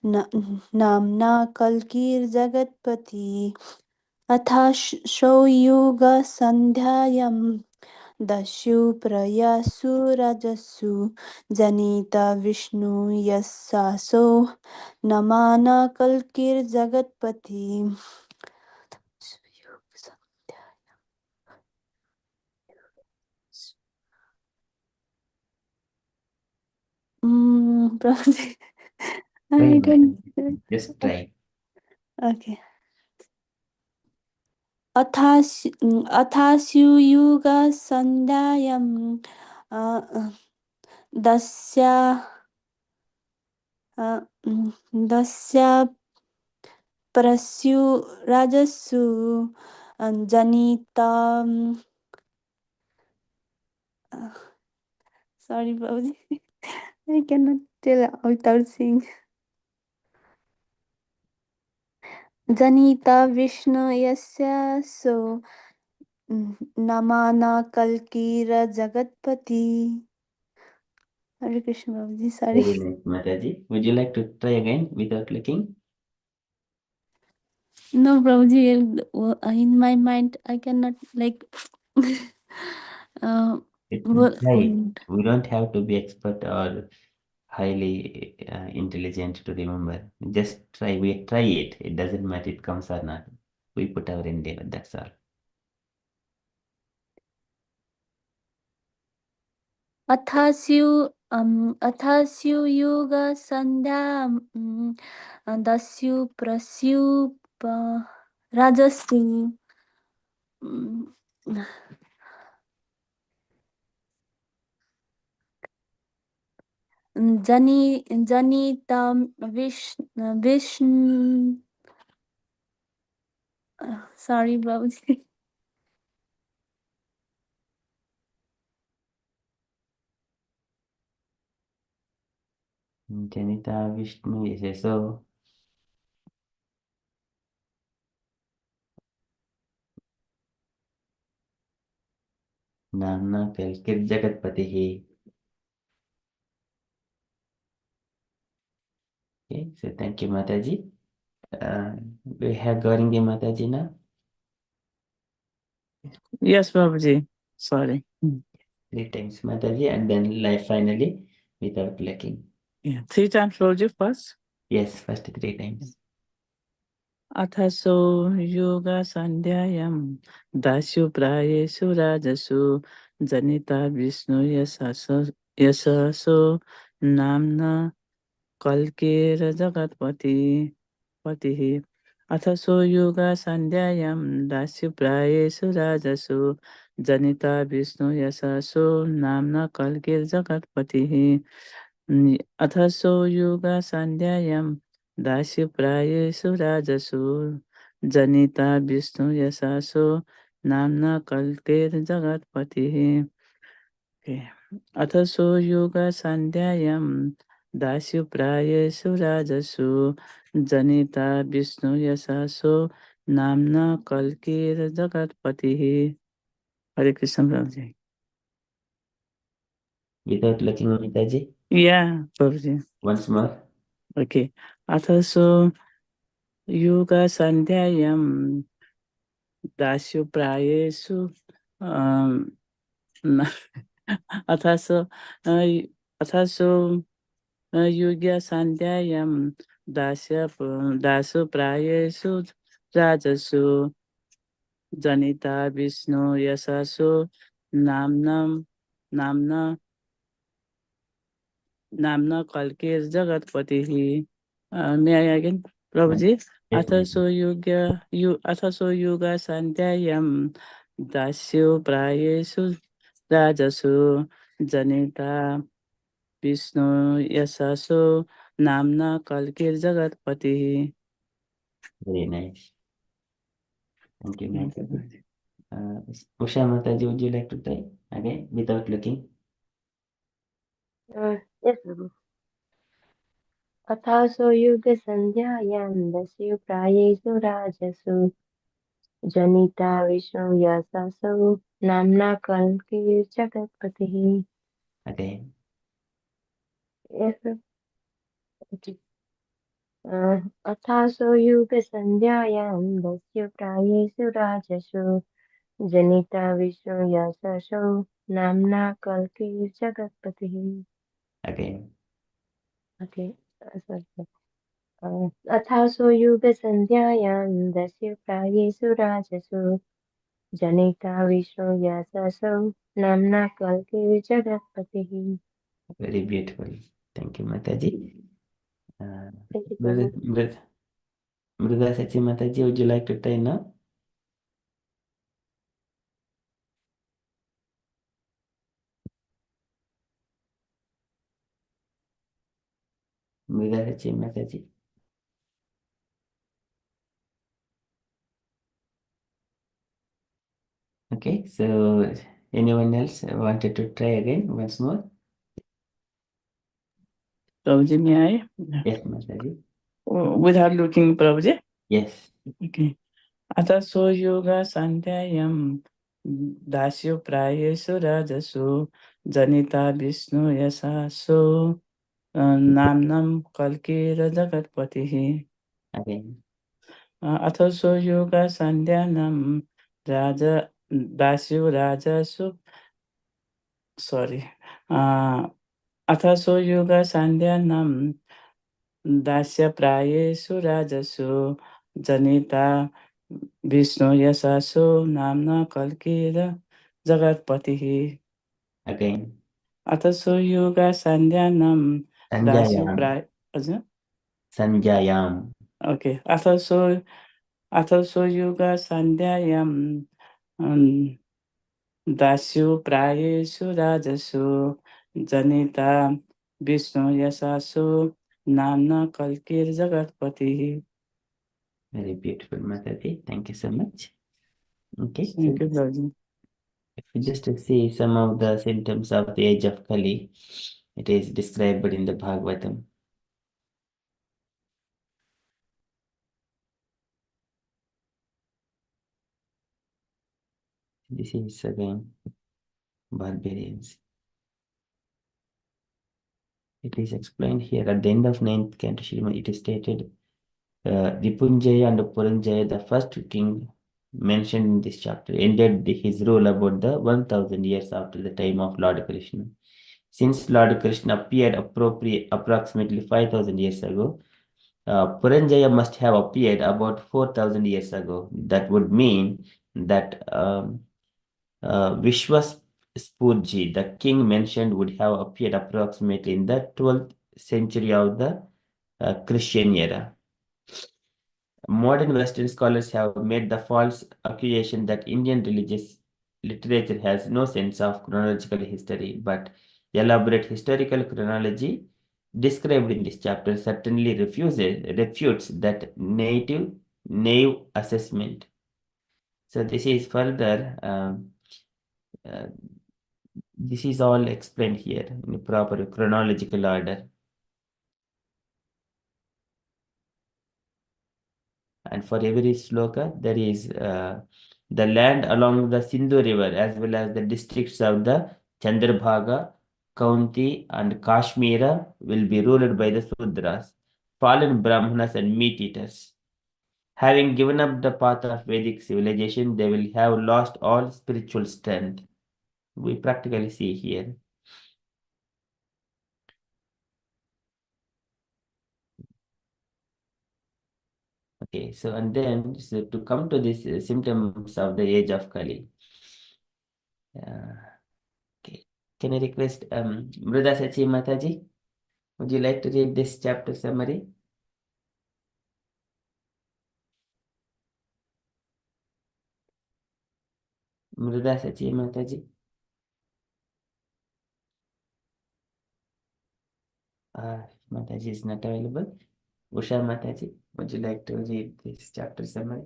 नाम्ना कल्कीर्जगत्पति अथाशो युगसन्ध्यायां दस्यु प्रयासु राजसु जनिता Vishnu यशासो नमाना कल्कीर्जगत्पति Probably. Try, I don't. Mataji. Just try. Okay. अथास्युयुग सन्ध्यायं दस्य दस्य प्रस्यु राजस्सु Janita sorry Babuji I cannot tell without saying जनिता विष्णु यस्य सो नमाना कल्कीर जगत्पति Hare Krishna Babuji, sorry. Very nice, Mataji. Would you like to try again without looking? No, Prabhuji, in my mind, I cannot like. Try it. We don't have to be expert or highly intelligent to remember. Just try. We try it. It doesn't matter it comes or not. We put our endeavor. That's all. अथास्यु युग संध्या दस्यु प्रस्यु राजस्यु जनिता Vishnu sorry Babuji. Janita Vishnu is so. Namna Kalkir Jagatpatihi. Okay, so thank you, Mataji. We have Gauringi Mataji now. Yes, Babuji. Sorry. 3 times Mataji and then life finally without lacking. Yeah. 3 times Babuji first. Yes, first 3 times. अथसो युग सन्ध्यायां दास्यु प्रायेषु राजसु जनिता विष्णु यशसो नाम्ना कल्केर जगत्पति पतिः अथसो युग सन्ध्यायां दास्यु प्रायेषु राजसु जनिता विष्णु यशसो नाम्ना कल्केर जगत्पतिः अथसो युग सन्ध्यायां दास्यु प्रायेषु राजसु जनिता विष्णु यशासो नाम्ना कल्केर जगत्पतिः अथसो युग सन्ध्यायां दास्यु प्रायेषु राजसु जनिता विष्णु यशासो नाम्ना कल्कीर जगत्पतिः. Hare Krishna Prabhuji. Without looking, Mataji. Yeah, Prabhuji. Once more. Okay. Athaso Yuga Sandhyayam Dasyu Prayesu Athaso Athaso Yuga Sandhyayam Dasu Prayesu Rajasu Janita Vishnu Yasasu Namnam Namna Namna Kalkir Jagatpatihi. May I again, Prabhuji? Yes, Athaso Yuga Sandhyayam Dasyu Prayesu Rajasu Janita Vishnu Yasasu Namna Kalkir Jagatpatihi. very nice. Thank you, Mataji. Usha Mataji, would you like to try again without looking? Yes, Prabhu. अथासो युगसन्ध्यायां दस्यु प्रायेषु राजसु जनिता विष्णु यशासो नाम्ना कल्किर्जगत्पतिः. Again. Yes, Prabhu. Okay. अथासो युगसन्ध्यायां दस्यु प्रायेषु राजसु जनिता विष्णु यशसो नाम्ना कल्किर्जगत्पतिः. Again. Okay. Sorry. अथासो युगसन्ध्यायां दस्यु प्रायेषु राजसु जनिता विष्णु यशसो नाम्ना कल्किर्जगत्पतिः. Very beautiful. Thank you, Mataji. Thank you so much. Mruga Sachi Mataji, would you like to try now? Mruga Sachi Mataji. Okay, so anyone else wanted to try again once more? Prabhuji, may I? Yes, Mataji. Without looking, Prabhuji? Yes. Okay. Athaso Yuga Sandhyayam Dasyu Prayesu Rajasu Janita Vishnu Yasasu Namnam Kalkira Jagatpatihi. Again. Athaso Yuga Sandhyanam Dasyu Rajasu Athaso Yuga Sandhyanam Dasya Prayesu Rajasu Janita Vishnu Yasasu Namna Kalkira Jagatpatihi. Again. Athaso Yuga Sandhyanam Dasyu Sanjayam. Prayesu. Sanjayam. Okay. Athaso Yuga Sandhyayam Dasyu Prayesu Rajasu Janita Vishnu Yasasu Namna Kalkir Jagatpatihi. Very beautiful, Mataji. Thank you so much. Okay. Thank you, Prabhuji. If you just to see some of the symptoms of the age of Kali, it is described in the Bhagavatam. This is again barbarians. It is explained here at the end of 9th canto. It is stated Ripunjaya and Puranjaya, the first king mentioned in this chapter, ended his rule about the 1000 years after the time of Lord Krishna. Since Lord Krishna appeared approximately 5000 years ago, Puranjaya must have appeared about 4000 years ago. That would mean that Vishwaspurji, the king mentioned, would have appeared approximately in the 12th century of the Christian era. Modern Western scholars have made the false accusation that Indian religious literature has no sense of chronological history, but elaborate historical chronology described in this chapter certainly refutes that naive assessment. So this is further, this is all explained here in proper chronological order. And for every sloka, there is the land along the Sindhu river as well as the districts of the Chandrabhaga, Kaunti, and Kashmira will be ruled by the Sudras, fallen Brahmanas, and meat eaters. Having given up the path of Vedic civilization, they will have lost all spiritual strength. We practically see here. Okay, so and then to come to these symptoms of the age of Kali. Okay, can I request Mruda Sachi Mataji? Would you like to read this chapter summary? Mruda Sachi Mataji. Mataji is not available. Usha Mataji, would you like to read this chapter summary?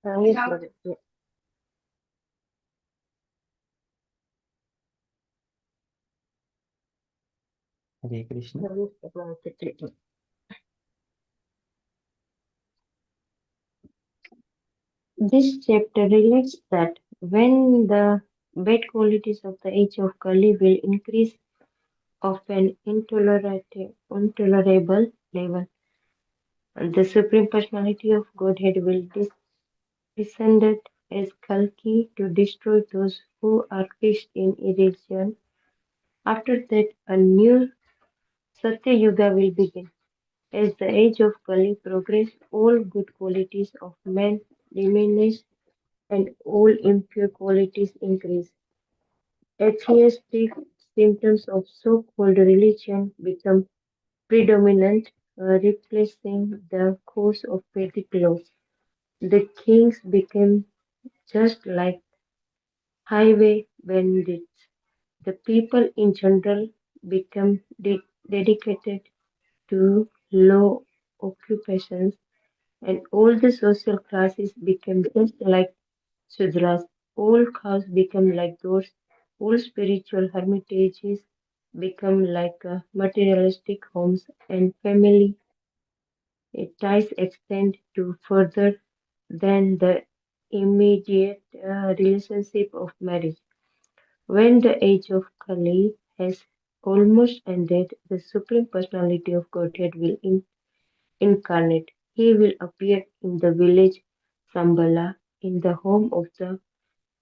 Yes, Mother. Yeah. Hare Krishna. This chapter relates that when the bad qualities of the age of Kali will increase of an intolerable level, the Supreme Personality of Godhead will descend as Kalki to destroy those who are fixed in illusion. After that, a new Satya Yuga will begin. As the age of Kali progresses, all good qualities of man diminish and all impure qualities increase. Atheistic symptoms of so-called religion become predominant, replacing the course of Vedic laws. The kings became just like highway bandits. The people in general become dedicated to low occupations, and all the social classes became just like Sudras. All cows become like goats. All spiritual hermitages become like materialistic homes, and family ties extend to further than the immediate relationship of marriage. When the age of Kali has almost ended, the Supreme Personality of Godhead will incarnate. He will appear in the village Sambala, in the home of the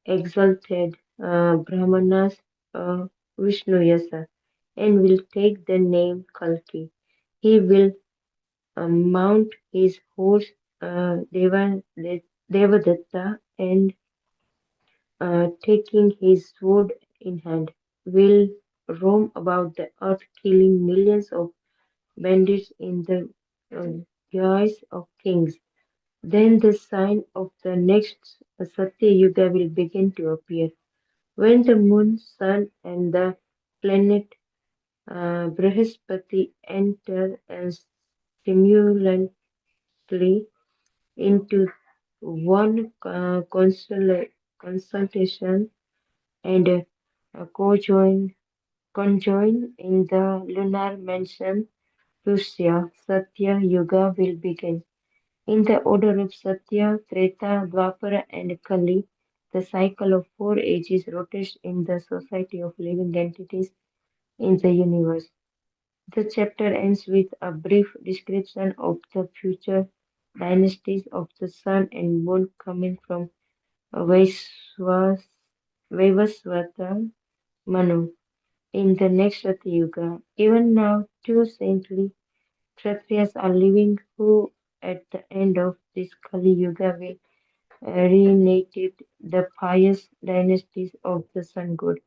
exalted Brahmanas Vishnuyasa, and will take the name Kalki. He will mount his horse Devadatta and taking his sword in hand, will roam about the earth killing millions of bandits in the uh, guise of kings. Then the sign of the next Satya Yuga will begin to appear. When the moon, sun, and the planet Brihaspati enter simultaneously into one consultation and conjoin in the lunar mansion Russia, Satya Yuga will begin. In the order of Satya, Treta, Dwapara, and Kali, the cycle of four ages rotates in the society of living entities in the universe. The chapter ends with a brief description of the future dynasties of the sun and moon coming from Vaiswas- Vaivasvata Manu in the next Satya Yuga. Even now, two saintly Kshatriyas are living who, at the end of this Kali Yuga, will reunited the pious dynasties of the sun god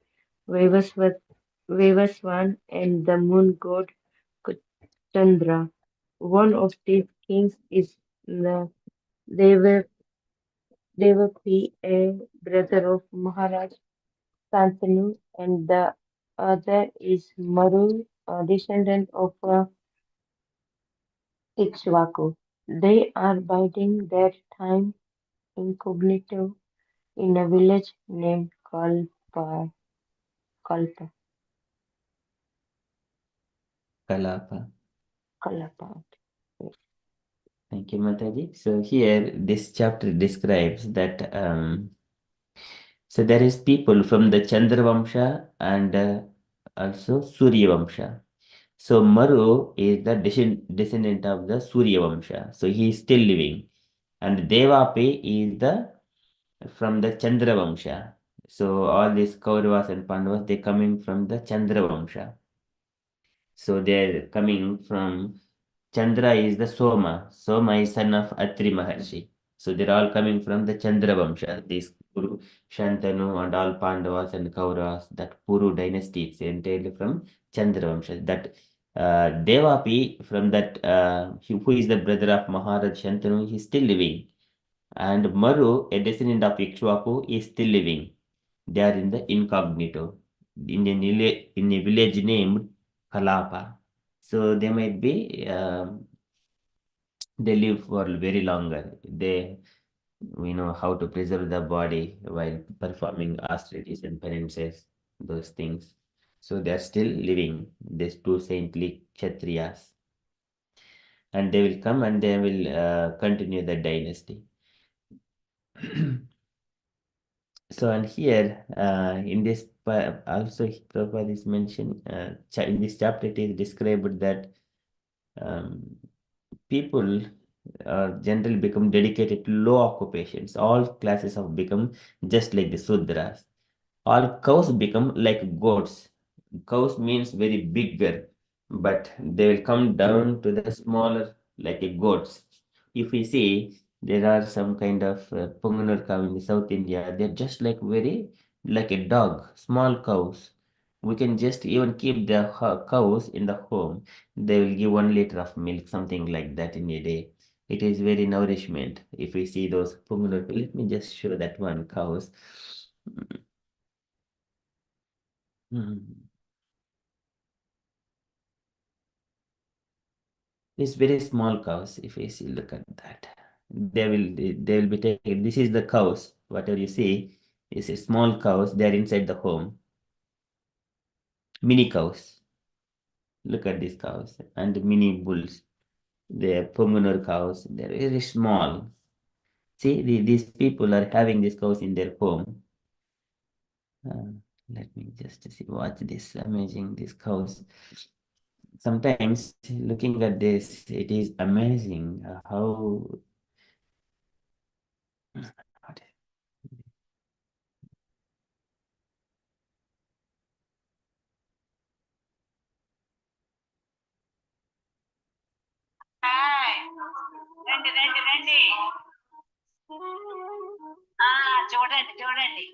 Vaivasvan and the moon god Chandra. One of these kings is the Deva, Devaki, a brother of Maharaj Santanu, and the other is Maru, a descendant of Ikshvaku. They are biding their time incognito in a village named Kalpa. Kalapa. Kalapa. Thank you, Mataji. So here, this chapter describes that so there is people from the Chandra Vamsha and also Surya Vamsha. So Maru is the descendant of the Surya Vamsha. So he is still living. And Devapi is the from the Chandra Vamsha. So all these Kauravas and Pandavas, they coming from the Chandra Vamsha. So they're coming from Chandra is the Soma. Soma is son of Atri Maharshi. So they're all coming from the Chandra Vamsha. This Kuru, Shantanu and all Pandavas and Kauravas, that Puru dynasty is entirely from Chandra Vamsha. That Devapi from that, who is the brother of Maharaj Shantanu, he's still living. And Maru, a descendant of Ikshvaku, is still living. They are in the incognito, in a village named Kalapa. So they might be, they live for very longer. We know how to preserve the body while performing austerities and penances, those things. So they are still living, these two saintly Kshatriyas. And they will come and they will continue the dynasty. So, and here in this also Prabhupada is mentioned in this chapter it is described that people generally become dedicated to low occupations. All classes have become just like the Sudras. All cows become like goats. Cows means very bigger, but they will come down to the smaller like a goats. If we see there are some kind of Punganur cow in the South India, they're just like very like a dog, small cows. We can just even keep the cows in the home. They will give 1 liter of milk, something like that in a day. It is very nourishment. If we see those Punganur, let me just show that one cows. Mm. These very small cows, if you see, look at that. They will be taken. This is the cows. Whatever you see is a small cows. They are inside the home. Mini cows. Look at these cows and mini bulls. They are Punganur cows. They are very small. See, these people are having these cows in their home. Uh, Let me just see. Watch this amazing these cows. Sometimes looking at this, it is amazing how. రండి రండి రండి చూడండి చూడండి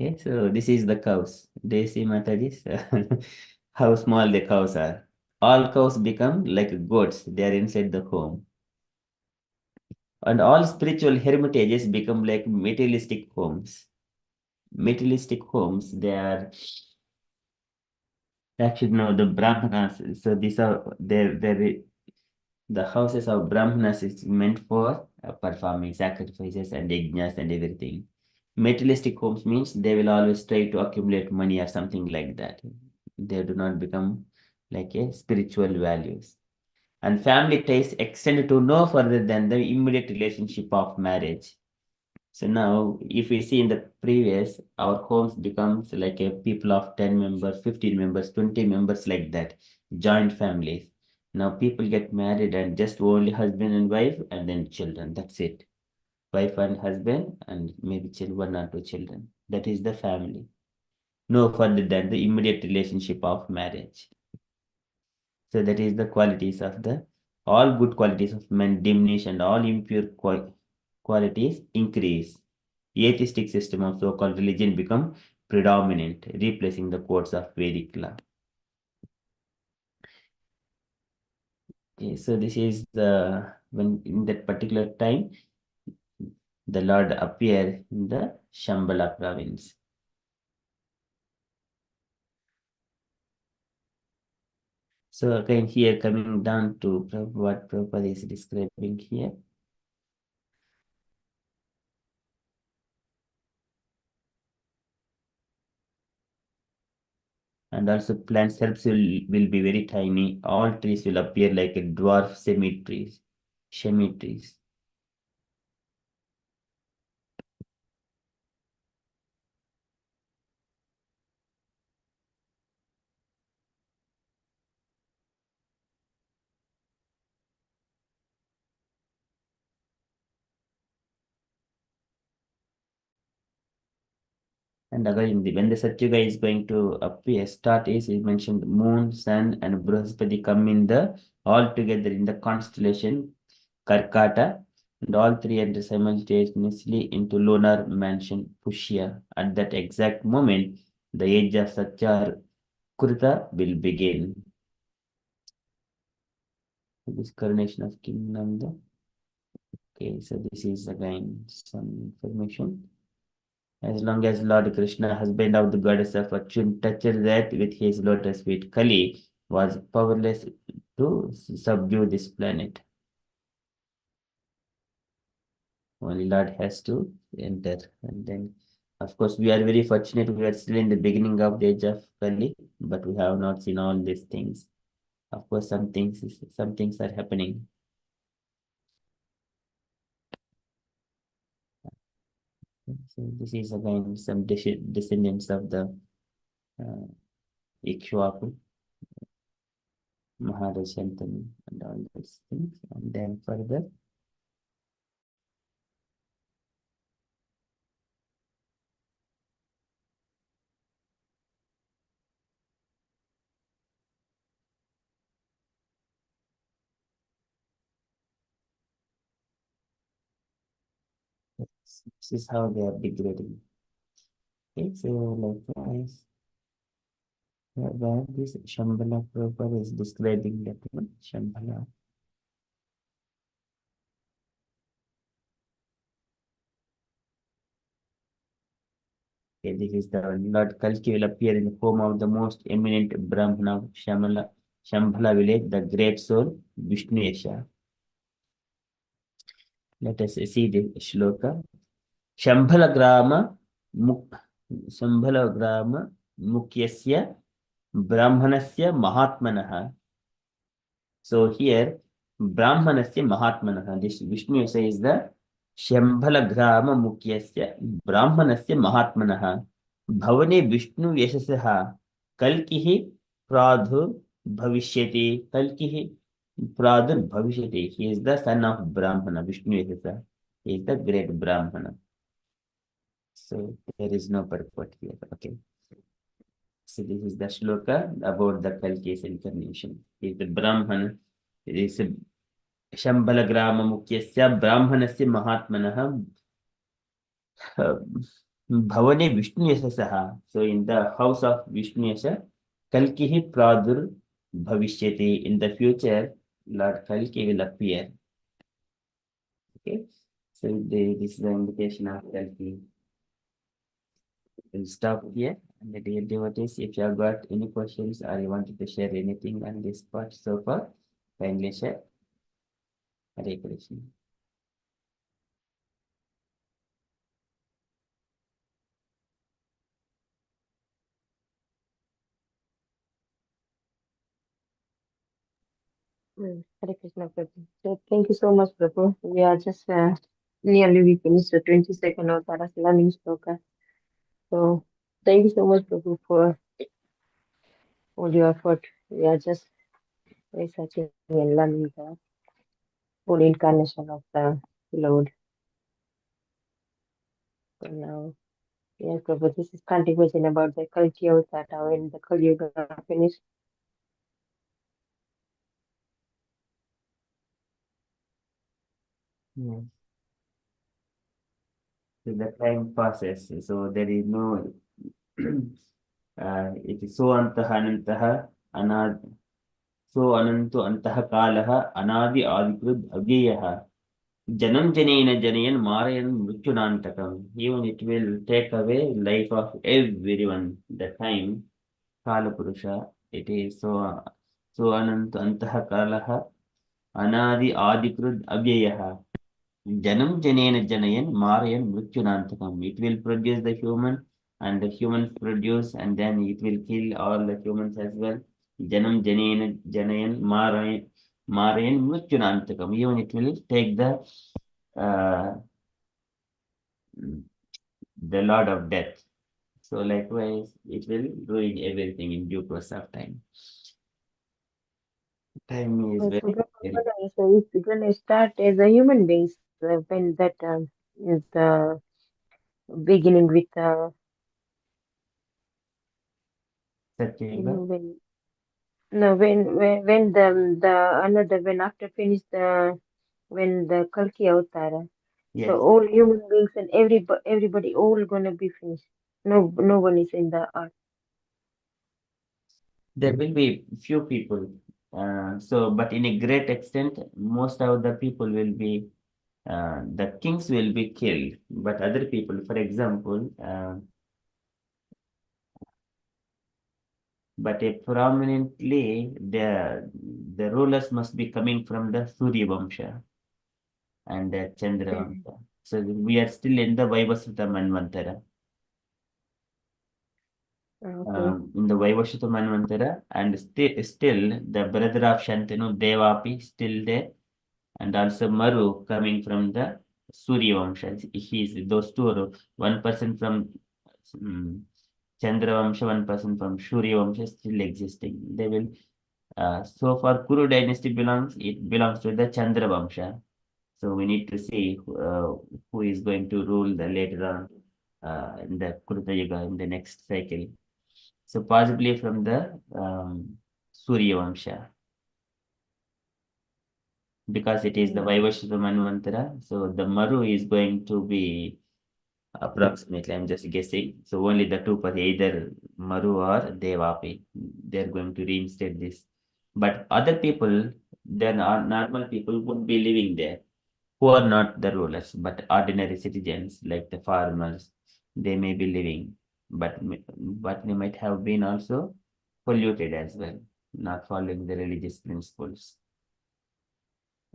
Okay, so this is the cows. Do you see Matajis? How small the cows are. All cows become like goats. They are inside the home. And all spiritual hermitages become like materialistic homes. Materialistic homes, they are actually no the Brahmanas. So these are they're the houses of Brahmanas is meant for performing sacrifices and yajnas and everything. Materialistic homes means they will always try to accumulate money or something like that. They do not become like a spiritual values. And family ties extend to no further than the immediate relationship of marriage. So now, if we see in the previous, our homes becomes like a people of 10 members, 15 members, 20 members like that, joint families. Now people get married and just only husband and wife and then children. That's it. Wife and husband and maybe children, 1 or 2 children. That is the family. No further than the immediate relationship of marriage. So that is the qualities of the all good qualities of men diminish and all impure qualities increase. Atheistic system of so-called religion become predominant, replacing the codes of Vedic law. Okay, so this is when in that particular time the Lord appeared in the Shambhala province. So again here coming down to what Prabhupada is describing here. And also plant herbs will be very tiny. All trees will appear like a dwarf shemi trees. And again, when the Satyuga is going to appear, start is mentioned moon, sun, and Brihaspati come in the all together in the constellation Karkata, and all three enter simultaneously into lunar mansion Pushya. At that exact moment, the age of Satyar Kurta will begin. This coronation of King Nanda. Okay, so this is again some information. As long as Lord Krishna, husband of the goddess of fortune, touched that with his lotus feet, Kali was powerless to subdue this planet. Only Lord has to enter. And then, of course, we are very fortunate. We are still in the beginning of the age of Kali, but we have not seen all these things. Of course, some things are happening. So this is again some descendants of the uh, Ikshwaku, Mahadashantani, and all these things. And then further, this is how they are degrading. Okay, so likewise, where this Shambhala Prabhupada is describing that one, Shambhala. Okay, this is the Lord Kalki will appear in the form of the most eminent Brahmana of Shambhala village, the great soul, Vishnu Yasha. Let us see the shloka. Shambhala Grama Muk Shambhala Grama Mukyasya Brahmanasya Mahatmanaha. So here, Brahmanasya Mahatmanaha. This Vishnu says the Shambhala Grama Mukyasya Brahmanasya Mahatmanaha. Bhavane Vishnu Yashasaha Kalkihi Pradhu Bhavishyati. Kalkihi Pradhu Bhavishyati. He is the son of Brahmana, Vishnu Yashasa. He is the great Brahmana. So there is no purport here. Okay. So this is the shloka about the Kalki's incarnation. He is the Brahmana. It is शम्बलग्राममुख्यस्य ब्राह्मणस्य महात्मनः भवने विष्णुयशसः. So in the house of Vishnuyasha, Kalkihi Pradur Bhavishyati. In the future, Lord Kalki will appear. Okay, so this is the invitation of Kalki. We'll stop here. And the dear devotees, if you have got any questions or you wanted to share anything on this part so far, kindly share. Hare Krishna. Hare Krishna, Prabhu. So thank you so much, Prabhu. We are just nearly we finished the 22nd Avtara learning Sloka. So thank you so much, Prabhu, for all your effort. We are just researching and learning the full incarnation of the Lord. So now, yes, Prabhu, this is continuation about the Kalki Avtara when the Kali Yuga finished. Yes. So the time passes, so there is no it is so antaha anantaha anad So ananto antah kalah anadi adikrud avyayah. Janam janena janayan marayan mrityunantakam. Even it will take away life of everyone. The time Kala Purusha. It is so ananta antah kalah anadi adikrud avyayah. Janam janena janayan marayan mrityunantakam. It will produce the human and the humans produce and then it will kill all the humans as well. Janam janena janayan marayan mrityunantakam. Even it will take uh, the Lord of Death. So likewise, it will ruin everything in due course of time. Time is So very, very. Prabhupada, so it's going to start as a human beings when that is the beginning with Satyayuga. when no when the another when after finish the when the Kalki Avtara. So Yes, all human beings and everybody all gonna be finished. No one is in the earth. there will be few people. But in a great extent, most of the people will be, the kings will be killed. But other people, for example, but a prominently, the rulers must be coming from the Surya Vamsha and the Chandra Mm. Vamsha. So we are still in the Vaivasvata Manvantara. Okay. In the Vaivasvata Manvantara, and still the brother of Shantanu, Devapi, still there, and also Maru coming from the Surya Vamsha. Those two are one person from um, Chandra Vamsha, one person from Surya Vamsha still existing. They will so far Kuru dynasty belongs to the Chandra Vamsha. So we need to see who is going to rule the later on in the Kruta Yuga in the next cycle. So possibly from the Surya Vamsha, because it is the Mm. Vaivashvata Manvantara. So the Maru is going to be approximately, I'm just guessing. So only the two, either Maru or Devapi, they're going to reinstate this. But other people, then normal people would be living there, who are not the rulers, but ordinary citizens like the farmers. They may be living, but they might have been also polluted as well, not following the religious principles.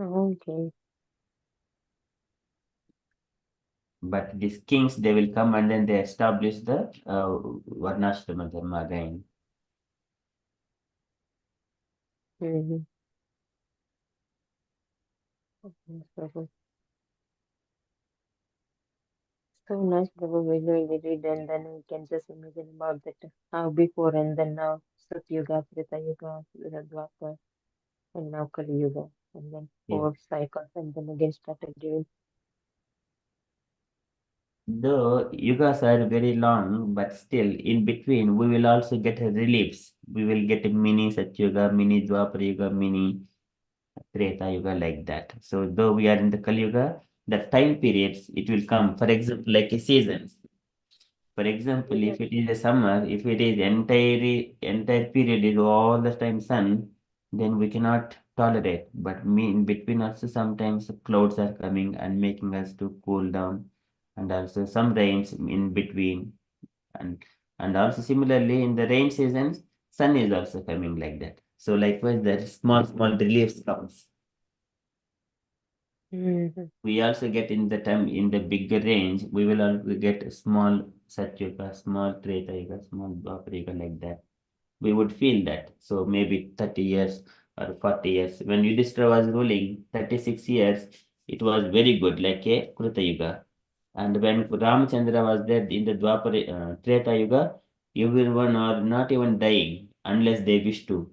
Okay. But these kings, they will come and then they establish the Varnashrama Dharma again. Mm-hmm. Okay, so nice, Prabhu. We're going to read and then we can just imagine about that how before and then now Satyuga, Treta Yuga, Dwapar, and now Kali Yuga, and then Yeah. 4 cycles, and then again started doing. Though yugas are very long, but still in between we will also get reliefs. We will get a mini Satyuga, mini Dwapara Yuga, mini Treta Yuga like that. So though we are in the Kali Yuga, the time periods it will come. For example, like a season. For example, if it is a summer, if it is entire period is all the time sun, then we cannot tolerate. But me in between also sometimes clouds are coming and making us to cool down, and also some rains in between, and also similarly in the rain seasons, sun is also coming like that. So likewise, the small reliefs comes. Mm-hmm. We also get in the time in the bigger range, we will also get a small Satyuga, small Treta Yuga, small Dwapara Yuga like that. We would feel that. So maybe 30 years or 40 years. When Yudhishthira was ruling 36 years, it was very good, like a Kruta Yuga. And when Ramachandra was there in the Dwapara, Treta Yuga, everyone are not even dying unless they wish to.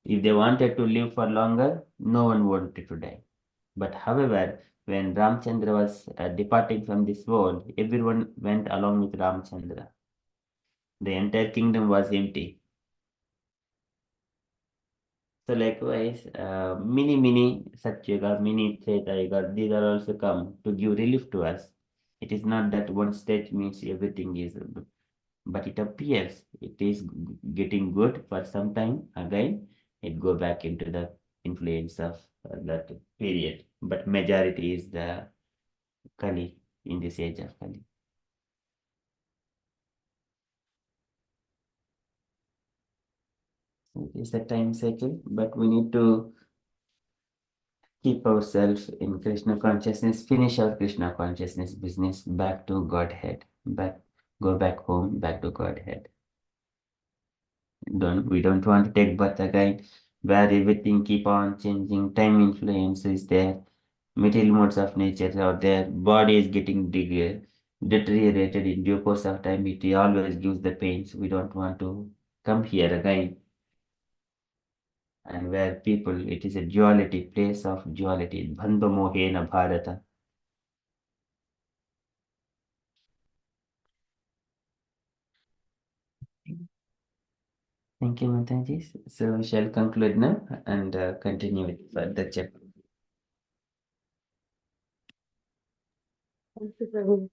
If they wanted to live for longer, no one wanted to die. But however, when Ramchandra was departing from this world, everyone went along with Ramchandra. The entire kingdom was empty. So likewise, many Satyuga, many Treta Yuga, these are also come to give relief to us. It is not that one stage means everything is, but it appears it is getting good for some time again, it go back into the influence of that period. But majority is the Kali in this age of Kali. It's a time cycle, but we need to keep ourselves in Krishna consciousness, finish our Krishna consciousness business, back to Godhead, go back home, back to Godhead. We don't want to take birth again, where everything keep on changing, time influence is there, material modes of nature are there, body is getting deteriorated in due course of time, it always gives the pains. We don't want to come here again. And where people, it is a duality, place of duality. Bandha mohena bharata. Thank you, Mataji. So we shall conclude now and continue with further chapter. Thank you, Prabhu.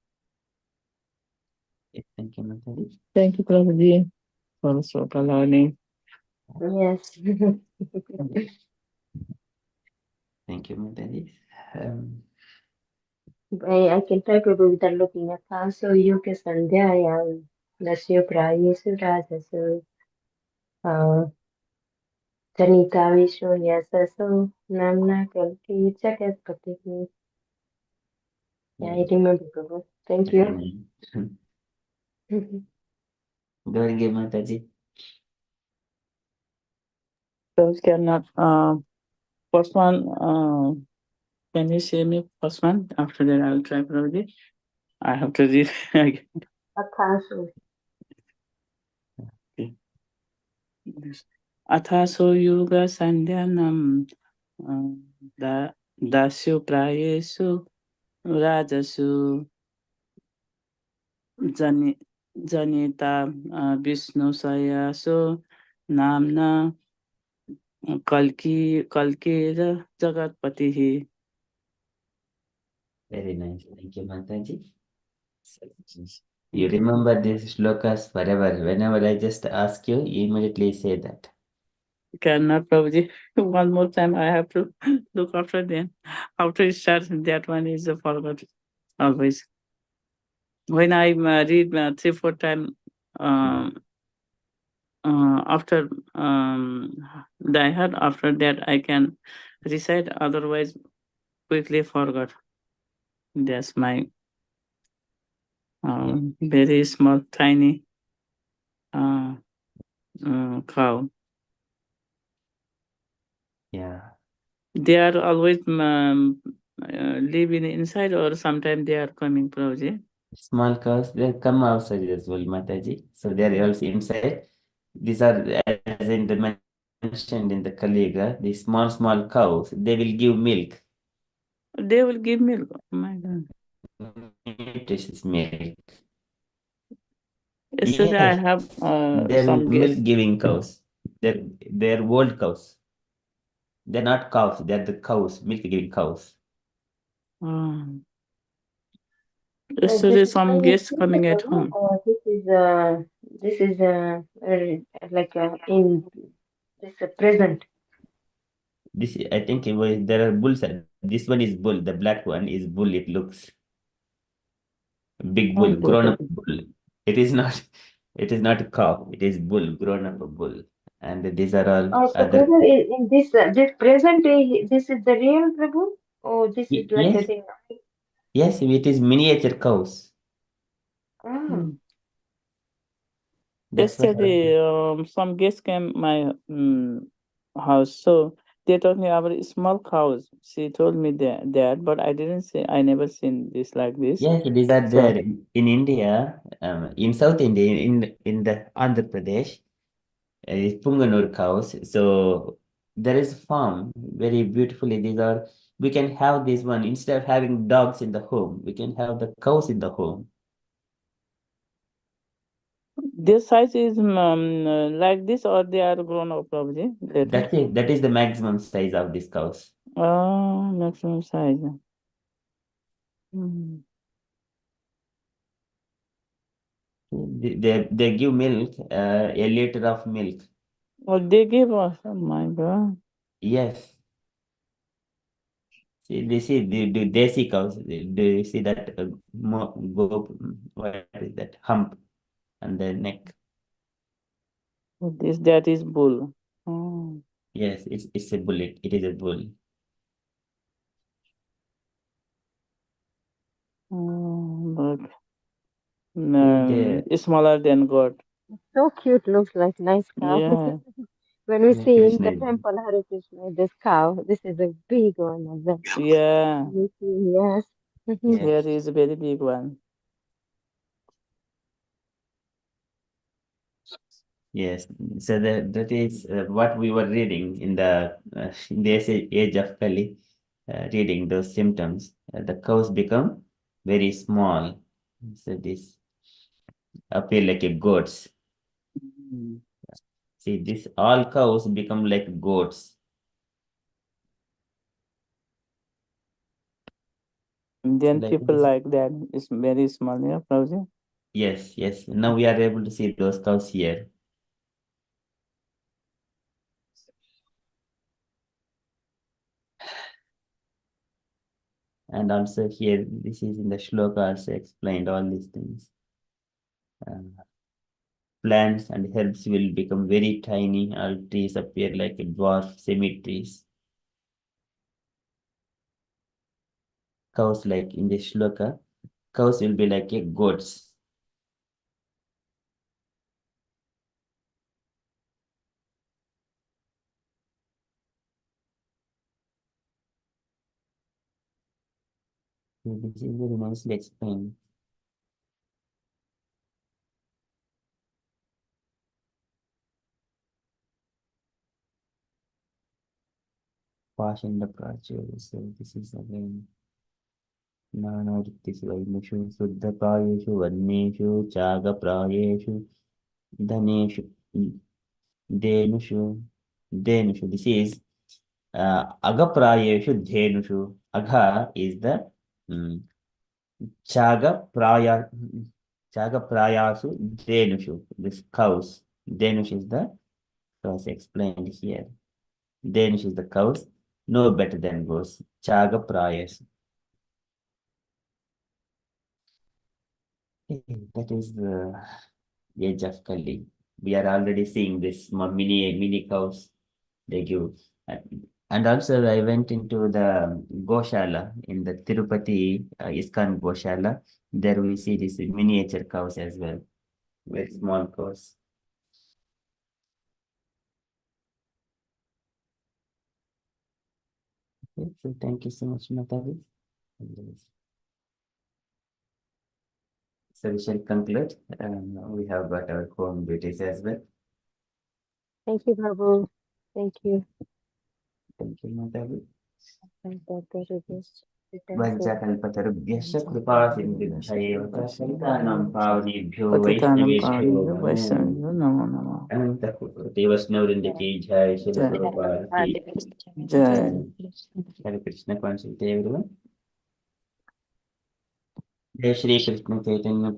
Thank you, Mataji. Thank you, Prabhuji, for Sloka learning. Yes. Thank you, Mataji. I can try Prabhu without looking at Taso Yuka Sandhyaya, Nasyo Prayesu Rajasu, Janita Vishnu Yasasu, Namna Kalki Chakat Patiki. Yeah, I remember Prabhu. Thank you. Go again, Mataji. Those cannot, first one, can you say me first one? After that, I will try Prabhuji. I have to read again. Atasu. Athaso yuga sandhyanam dasyo prayesu rajasu janita vishnu sayaso namna kalkira jagatpatihi. Very nice. Thank you, Mataji. You remember these shlokas forever. Whenever I just ask you, you immediately say that. Cannot, Prabhuji. One more time, I have to look after them. After it starts, that one is forgot always. When I read 3-4 times, after die hard, after that I can recite. Otherwise, quickly forgot. That's my very small, tiny cow. Yeah. They are always living inside, or sometimes they are coming, Prabhuji. Small cows, they come outside as well, Mataji. So they are also inside. These are, as in the mentioned in the Kaliga, the small cows, they will give milk. They will give milk. Oh my God. Nutritious milk. Yesterday I Yes, have they're some guests. milk giving cows. They're old cows. They're not cows, they're the cows, milk giving cows. Yesterday This is some coming guests future, coming at Prabhu, home. or this is like in this present. This, I think there are bulls. This one is bull. The black one is bull. It looks big bull, Okay, grown up okay. bull. It is not. It is not a cow. It is bull, grown up bull. And these are all So other. Prabhu, in this present, this is the real Prabhu? Oh, this is like a Yes, thing. yes. It is miniature cows. Ah, That's why. Yesterday, some guests came my house, so they told me about small cows. She told me that, but I didn't see. I never seen this like this. Yes, these are So there in India, in South India, in the Andhra Pradesh. Is Punganur cows. So there is a farm very beautifully. We can have this one instead of having dogs in the home. We can have the cows in the home. their size is like this, or they are grown up probably later. That's it. That is the maximum size of these cows. Oh, maximum size. Mm. They give milk, a liter of milk. Oh, they gave us. Oh my God. Yes. See, this is the desi cows. Do you see that what is that hump on the neck? Oh, that is bull. Oh, Yes, it's a bullet. It is a bull. look. The It's smaller than God. So cute, looks like nice cow. Yeah. When we yeah, see in the Krishna. temple Hare Krishna, this cow, this is a big one of them. Yeah. We see, yes. Yes, Here is a very big one. yes. So that is what we were reading in the age of Kali, reading those symptoms. The cows become very small. So this appear like a goats. Mm. See, this all cows become like goats. And So then like people this. like that. It's very small, yeah, Prabhuji. Yes, yes. Now we are able to see those cows here. And also here, this is in the Shloka also explained all these things. Plants and herbs will become very tiny. All trees appear like a dwarf semi-trees. Cows like in the Shloka, cows will be like a goats. So this is very nicely explained. Passion the Prachur. So this is again नानावृत्तिषु शुद्धप्रायेषु वन्येषु चागप्रायेषु धनेषु धेनुषु धेनुषु. This is agaprayeshu dhenushu. Agha is the chaga prayasu dhenushu. This cows. Dhenush is the cows explained here. Dhenush is the cows, no better than goes. Chaga prayasu. That is the age of Kali. We are already seeing this mini cows they give. And also I went into the Goshala in the Tirupati Iskan Goshala. There we see these miniature cows as well, very small cows. Okay, so thank you so much, Matavi. So we shall conclude. We have got our home duties as well. Thank you, Prabhu. Thank you. Thank you, Matavi. Thank Dr. Rupesh. वज्रकल्पतरुभ्यश्च कृपा सिन्धुभ्यैव च शैतानां पावनेभ्यो Patitanam वैष्णवेभ्यो Pavani, नमो Vaishnavi, Namo Namo. अनन्तकोटि वैष्णववृन्द की जय Shri Jai. Prabhupada की Jai. हरे कृष्ण कौन सुनते हैं everyone? जय श्री कृष्ण चैतन्य प्रभु